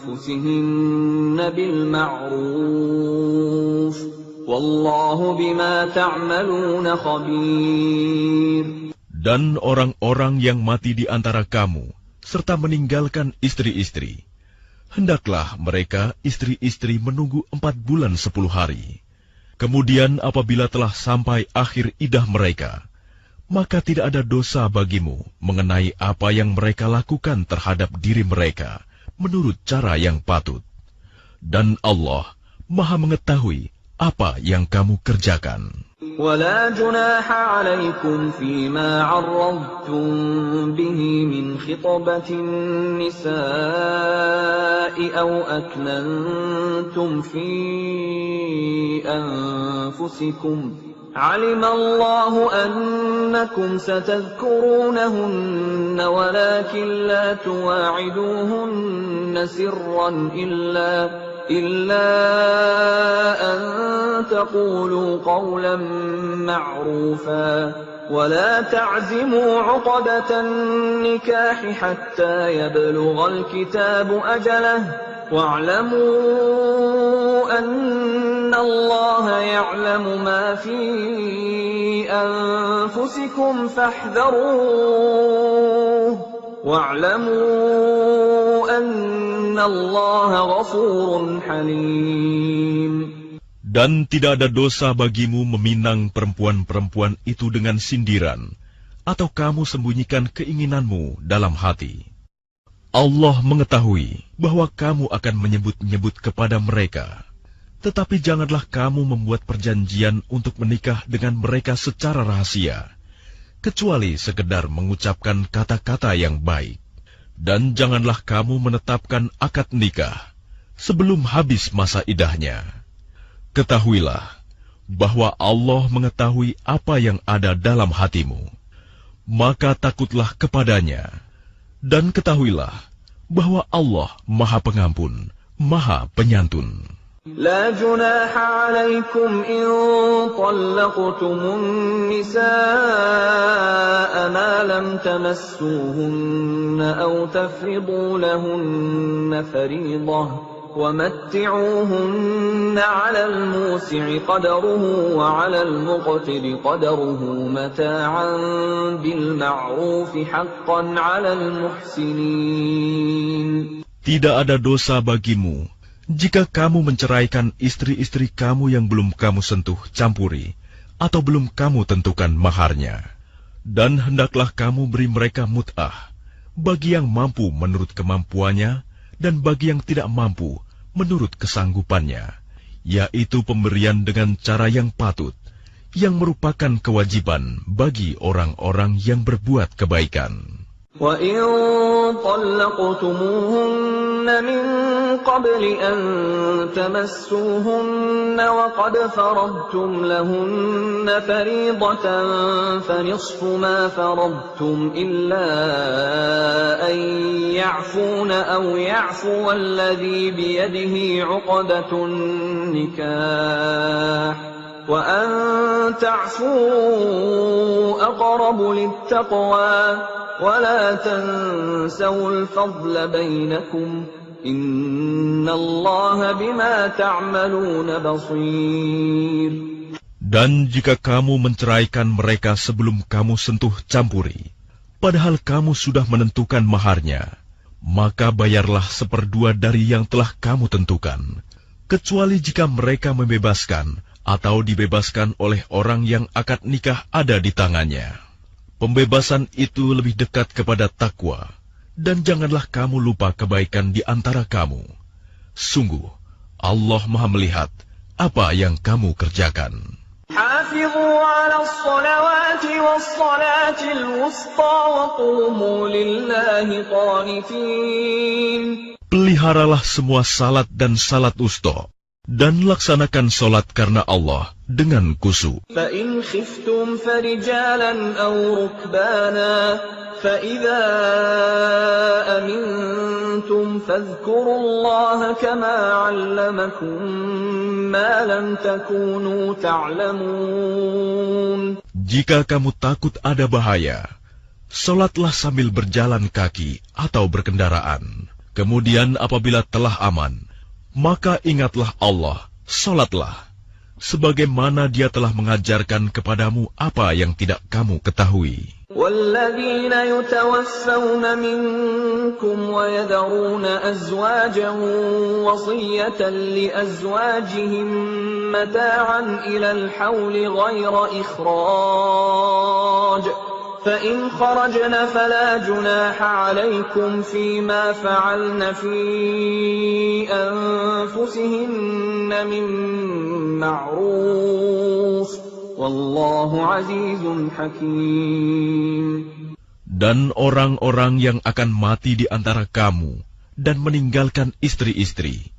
أَنفُسِهِنَّ بِالْمَعْرُوفِ Wallahu bima ta'maluna khabir. Dan orang-orang yang mati di antara kamu, serta meninggalkan istri-istri, hendaklah mereka istri-istri menunggu 4 bulan 10 hari. Kemudian apabila telah sampai akhir iddah mereka, maka tidak ada dosa bagimu mengenai apa yang mereka lakukan terhadap diri mereka, menurut cara yang patut. Dan Allah Maha mengetahui apa yang kamu kerjakan. ولا جناح عليكم فيما عرضتم به من خطبة النساء أو أكننتم في أنفسكم علم الله أنكم ستذكرونهن ولكن لا تواعدوهن سرا إلا أن تقولوا قولا معروفا ولا تعزموا عقدة النكاح حتى يبلغ الكتاب أجله واعلموا أن الله يعلم ما في أنفسكم فاحذروه واعلموا أن الله غفور حليم. Dan tidak ada dosa bagimu meminang perempuan-perempuan itu dengan sindiran, atau kamu sembunyikan keinginanmu dalam hati. Allah mengetahui bahwa kamu akan menyebut-nyebut kepada mereka. Tetapi janganlah kamu membuat perjanjian untuk menikah dengan mereka secara rahasia, kecuali sekedar mengucapkan kata-kata yang baik. Dan janganlah kamu menetapkan akad nikah sebelum habis masa iddahnya. Ketahuilah bahwa Allah mengetahui apa yang ada dalam hatimu. Maka takutlah kepadanya. Dan ketahuilah bahwa Allah Maha Pengampun, Maha Penyantun. لا جناح عليكم إن طلقتم النساء ما لم تمسوهن أو تفرضوا لهن فريضة ومتعوهن على الموسع قدره وعلى المقتر قدره متاعا بالمعروف حقا على المحسنين. Tidak ada dosa bagimu jika kamu menceraikan istri-istri kamu yang belum kamu sentuh campuri, atau belum kamu tentukan maharnya. Dan hendaklah kamu beri mereka mut'ah, bagi yang mampu menurut kemampuannya, dan bagi yang tidak mampu menurut kesanggupannya, yaitu pemberian dengan cara yang patut, yang merupakan kewajiban bagi orang-orang yang berbuat kebaikan. وَإِن طَلَّقْتُمُوهُنَّ مِن قَبْلِ أَن تَمَسُّوهُنَّ وَقَدْ فَرَضْتُمْ لَهُنَّ فَرِيضَةً فَنِصْفُ مَا فَرَضْتُمْ إِلَّا أَن يَعْفُونَ أَوْ يَعْفُوَ الَّذِي بِيَدِهِ عُقْدَةُ النِّكَاحِ وَأَن تَعْفُوا أَقْرَبُ لِلتَّقْوَى ولا تنسوا الفضل بينكم إن الله بما تعملون بصير. Dan jika kamu menceraikan mereka sebelum kamu sentuh campuri, padahal kamu sudah menentukan maharnya, maka bayarlah 1/2 dari yang telah kamu tentukan, kecuali jika mereka membebaskan atau dibebaskan oleh orang yang akad nikah ada di tangannya. Pembebasan itu lebih dekat kepada takwa, dan janganlah kamu lupa kebaikan di antara kamu. Sungguh, Allah Maha melihat apa yang kamu kerjakan. حافظوا على الصلوات والصلاة الوسطى وقوموا لله قانتين. Peliharalah semua salat dan salat wusta, dan laksanakan salat karena Allah dengan khusyuk. فإن خفتم فرجالا أو ركبانا فإذا أمنتم فاذكروا الله كما علمكم ما لم تكونوا تعلمون. Jika kamu takut ada bahaya, salatlah sambil berjalan kaki atau berkendaraan. Kemudian apabila telah aman, maka ingatlah Allah, salatlah, sebagaimana Dia telah mengajarkan kepadamu apa yang tidak kamu ketahui. والذين يتوفون منكم ويذرون أزواجا وصية لأزواجهم متاعا إلى الحول غير إخراج فإن خرجن فلا جناح عليكم فيما فعلن في أنفسهن من معروف Wallahu azizun hakim. Dan orang-orang yang akan mati di antara kamu dan meninggalkan istri-istri,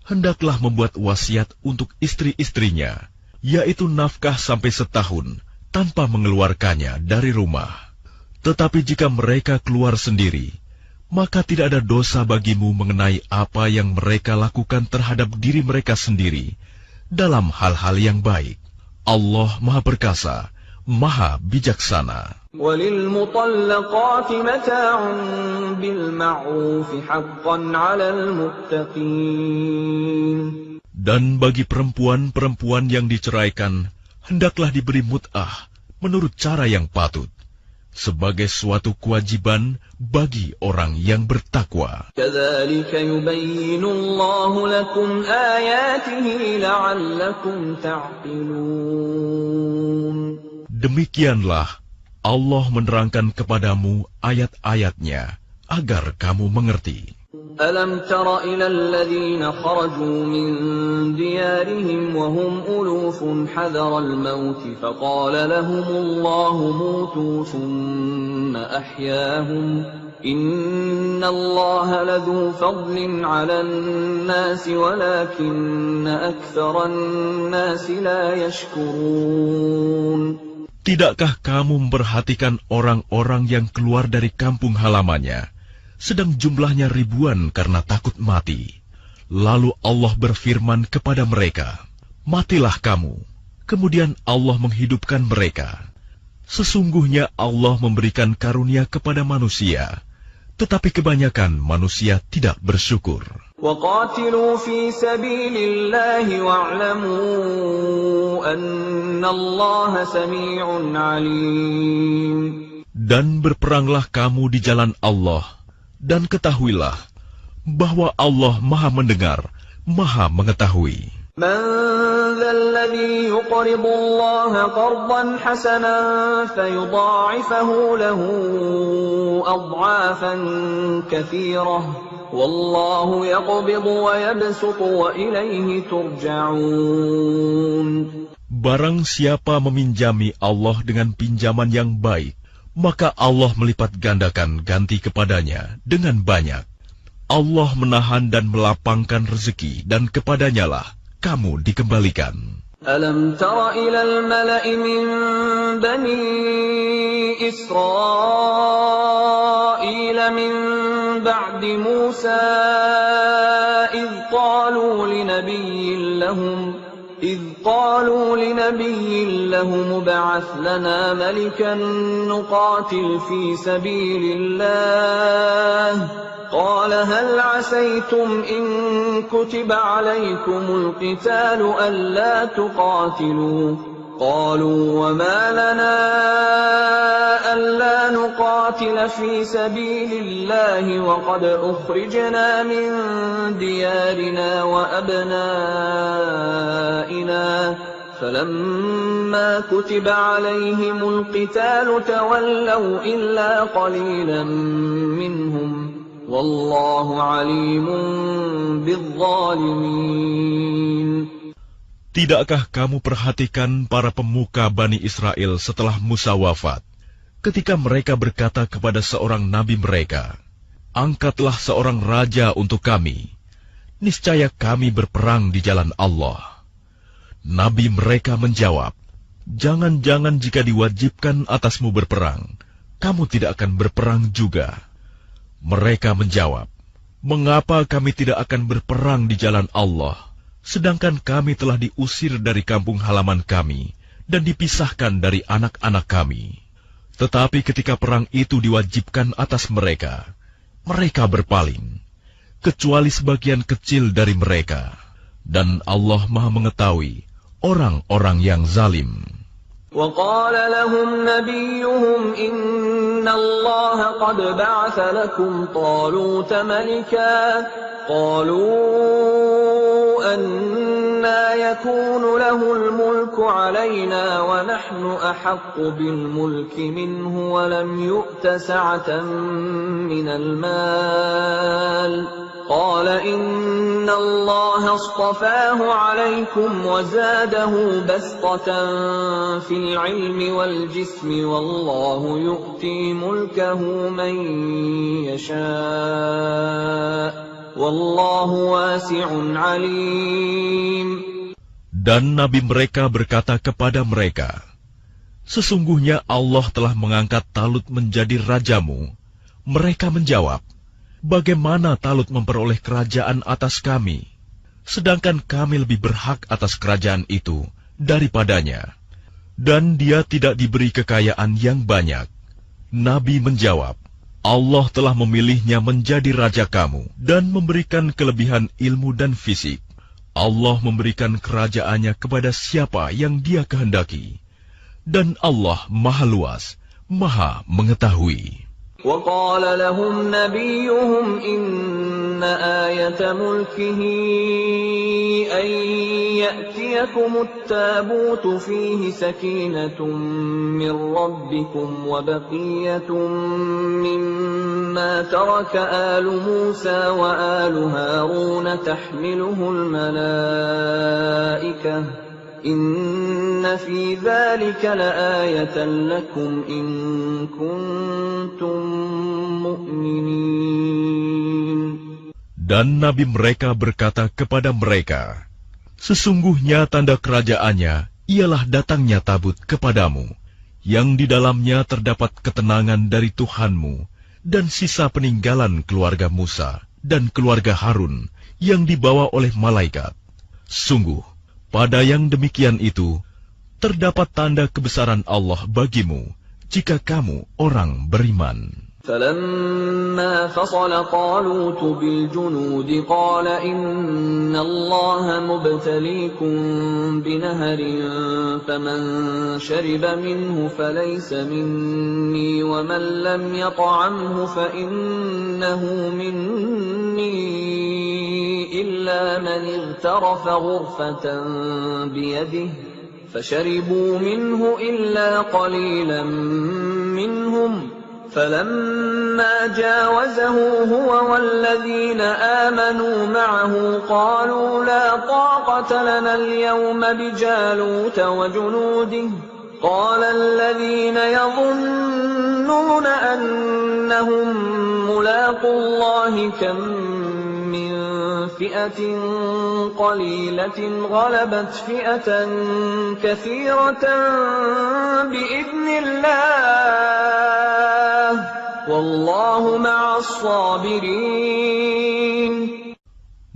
hendaklah membuat wasiat untuk istri-istrinya, yaitu nafkah sampai setahun tanpa mengeluarkannya dari rumah. Tetapi jika mereka keluar sendiri, maka tidak ada dosa bagimu mengenai apa yang mereka lakukan terhadap diri mereka sendiri dalam hal-hal yang baik. Allah Maha Perkasa, Maha Bijaksana. وَلِلْمُطَلَّقَاتِ مَتَاعٌ بِالْمَعْرُوفِ حَقًّا عَلَى الْمُتَّقِينَ. Dan bagi perempuan-perempuan yang diceraikan, hendaklah diberi mut'ah menurut cara yang patut, sebagai suatu kewajiban bagi orang yang bertakwa. كَذَلِكَ يُبَيِّنُ اللَّهُ لَكُمْ آيَاتِهِ لَعَلَّكُمْ تَعْقِلُونَ. Demikianlah Allah menerangkan kepadamu ayat-ayatnya agar kamu mengerti. أَلَمْ تَرَ إِلَى الَّذِينَ خَرَجُوا مِنْ دِيَارِهِمْ وَهُمْ أُلُوفٌ حَذَرَ الْمَوْتِ فَقَالَ لَهُمُ اللَّهُ مُوتُوا ثُمَّ أَحْيَاهُمْ إِنَّ اللَّهَ لَذُو فَضْلٍ عَلَى النَّاسِ وَلَكِنَّ أَكْثَرَ النَّاسِ لَا يَشْكُرُونَ. Tidakkah kamu memperhatikan orang-orang yang keluar dari kampung halamannya, sedang jumlahnya ribuan karena takut mati? Lalu Allah berfirman kepada mereka, matilah kamu. Kemudian Allah menghidupkan mereka. Sesungguhnya Allah memberikan karunia kepada manusia, tetapi kebanyakan manusia tidak bersyukur. وَقَاتِلُوا فِي سَبِيلِ اللَّهِ وَاعْلَمُوا أَنَّ اللَّهَ سَمِيعٌ عَلِيمٌ. Dan berperanglah kamu di jalan Allah, dan ketahuilah bahwa Allah Maha mendengar, Maha mengetahui. مَنْ ذَا الَّذِي يُقْرِضُ اللَّهَ قَرْضًا حَسَنًا فَيُضَاعِفَهُ لَهُ أَضْعَافًا كَثِيرَةً وَاللَّهُ يَقْبِضُ وَيَبْسُطُ وَإِلَيْهِ تُرْجَعُونَ. Barang siapa meminjami Allah dengan pinjaman yang baik, maka Allah melipat gandakan ganti kepadanya dengan banyak. Allah menahan dan melapangkan rezeki, dan kepadanya lah kamu dikembalikan. أَلَمْ تَرَ إِلَى الْمَلَإِ مِنْ بَنِي إِسْرَائِيلَ مِنْ بَعْدِ مُوسَى إِذْ قَالُوا إذ قالوا لنبي له مبعث لنا ملكا نقاتل في سبيل الله قال هل عسيتم إن كتب عليكم القتال ألا تقاتلوا قالوا وما لنا ألا نقاتل في سبيل الله وقد أخرجنا من ديارنا وأبنائنا فلما كتب عليهم القتال تولوا إلا قليلا منهم والله عليم بالظالمين. Tidakkah kamu perhatikan para pemuka Bani Israel setelah Musa wafat, ketika mereka berkata kepada seorang nabi mereka, "Angkatlah seorang raja untuk kami, niscaya kami berperang di jalan Allah." Nabi mereka menjawab, "Jangan-jangan jika diwajibkan atasmu berperang, kamu tidak akan berperang juga." Mereka menjawab, "Mengapa kami tidak akan berperang di jalan Allah? Sedangkan kami telah diusir dari kampung halaman kami dan dipisahkan dari anak-anak kami." Tetapi ketika perang itu diwajibkan atas mereka, mereka berpaling, kecuali sebagian kecil dari mereka. Dan Allah Maha mengetahui orang-orang yang zalim. وقال لهم نبيهم إن الله قد بعث لكم طالوت ملكا قالوا أنى يكون له الملك علينا ونحن أحق بالملك منه ولم يؤت سعة من المال قال إن الله اصطفاه عليكم وزاده بسطة في العلم والجسم والله يؤتي ملكه من يشاء والله واسع عليم. Dan nabi mereka berkata kepada mereka, "Sesungguhnya Allah telah mengangkat Talut menjadi rajamu." Mereka menjawab, "Bagaimana Talut memperoleh kerajaan atas kami, sedangkan kami lebih berhak atas kerajaan itu daripadanya, dan dia tidak diberi kekayaan yang banyak." Nabi menjawab, "Allah telah memilihnya menjadi raja kamu dan memberikan kelebihan ilmu dan fisik. Allah memberikan kerajaannya kepada siapa yang Dia kehendaki, dan Allah Maha Luas, Maha Mengetahui." وقال لهم نبيهم إن آية ملكه أن يأتيكم التابوت فيه سكينة من ربكم وبقية مما ترك آل موسى وآل هارون تحمله الملائكة إن في ذلك لآية لكم إن كنتم مؤمنين. Dan nabi mereka berkata kepada mereka, "Sesungguhnya tanda kerajaannya ialah datangnya tabut kepadamu, yang di dalamnya terdapat ketenangan dari Tuhanmu dan sisa peninggalan keluarga Musa dan keluarga Harun yang dibawa oleh malaikat. Sungguh, pada yang demikian itu, terdapat tanda kebesaran Allah bagimu, jika kamu orang beriman." فلما فصل طالوت بالجنود قال إن الله مبتليكم بنهر فمن شرب منه فليس مني ومن لم يطعمه فإنه مني إلا من اغترف غرفة بيده فشربوا منه إلا قليلا منهم فلما جاوزه هو والذين آمنوا معه قالوا لا طاقة لنا اليوم بجالوت وجنوده قال الذين يظنون أنهم ملاقو الله كم من فئة قليلة غلبت فئة كثيرة بإذن الله والله مع الصابرين.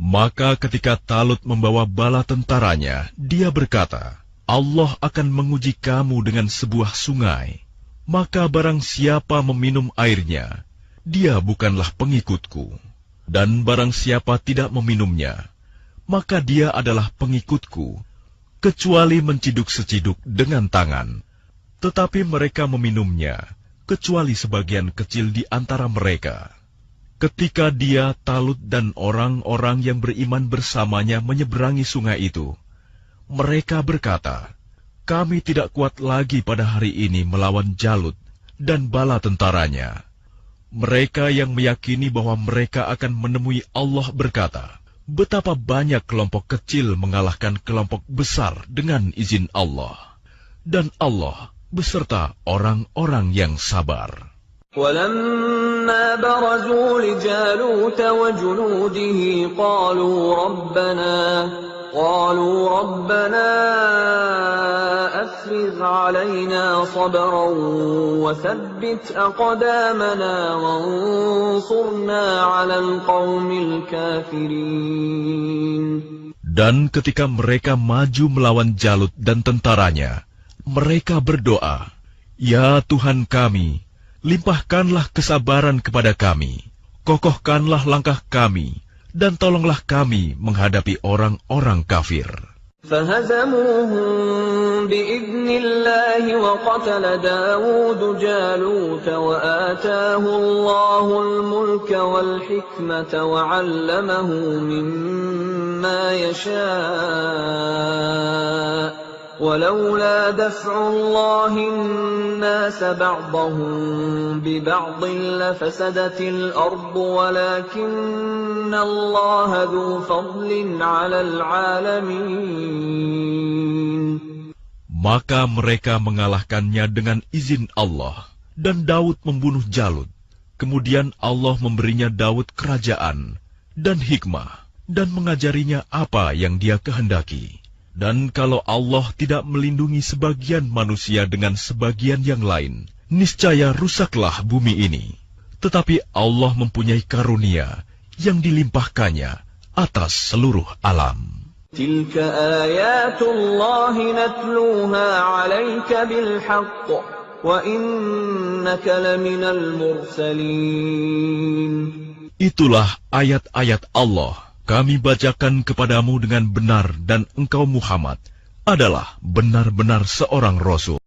Maka ketika Talut membawa bala tentaranya, dia berkata, Allah akan menguji kamu dengan sebuah sungai. Maka barang siapa meminum airnya, dia bukanlah pengikutku. Dan barang siapa tidak meminumnya, maka dia adalah pengikutku, kecuali menciduk seciduk dengan tangan. Tetapi mereka meminumnya, kecuali sebagian kecil di antara mereka. Ketika dia, Talut, dan orang-orang yang beriman bersamanya menyeberangi sungai itu, mereka berkata, kami tidak kuat lagi pada hari ini melawan Jalut dan bala tentaranya. Mereka yang meyakini bahwa mereka akan menemui Allah berkata, betapa banyak kelompok kecil mengalahkan kelompok besar dengan izin Allah. Dan Allah beserta orang-orang yang sabar. وَلَمَّا بَرَزُوا لِجَالُوتَ وَجُنُودِهِ قَالُوا رَبَّنَا أَفْرِغْ عَلَيْنَا صَبْرًا وَثَبِّتْ أَقْدَامَنَا وَانصُرْنَا عَلَى الْقَوْمِ الْكَافِرِينَ. Dan ketika mereka maju melawan Jalut dan tentaranya, mereka berdoa, Ya Tuhan kami, limpahkanlah kesabaran kepada kami, kokohkanlah langkah kami, dan tolonglah kami menghadapi orang-orang kafir. فَهَزَمُوهُم بِإِذْنِ اللَّهِ وَقَتَلَ دَاوُودُ جَالُوتَ وَآتَاهُ اللَّهُ الْمُلْكَ وَالْحِكْمَةَ وَعَلَّمَهُ مِمَّا يَشَاءُ وَلَوْلَا دَفْعُ اللَّهِ النَّاسَ بَعْضَهُم بِبَعْضٍ لَفَسَدَتِ الْأَرْضُ وَلَكِنَّ اللَّهَ ذُو فَضْلٍ عَلَى الْعَالَمِينَ. Maka mereka mengalahkannya dengan izin Allah, dan Daud membunuh Jalut. Kemudian Allah memberinya Daud kerajaan dan hikmah, dan mengajarinya apa yang dia kehendaki. Dan kalau Allah tidak melindungi sebagian manusia dengan sebagian yang lain, niscaya rusaklah bumi ini. Tetapi Allah mempunyai karunia yang dilimpahkannya atas seluruh alam. Tilka ayatullahi natluha 'alaika bilhaqq wa innaka laminal mursalin. Itulah ayat-ayat Allah. Kami bacakan kepadamu dengan benar dan engkau Muhammad adalah benar-benar seorang Rasul.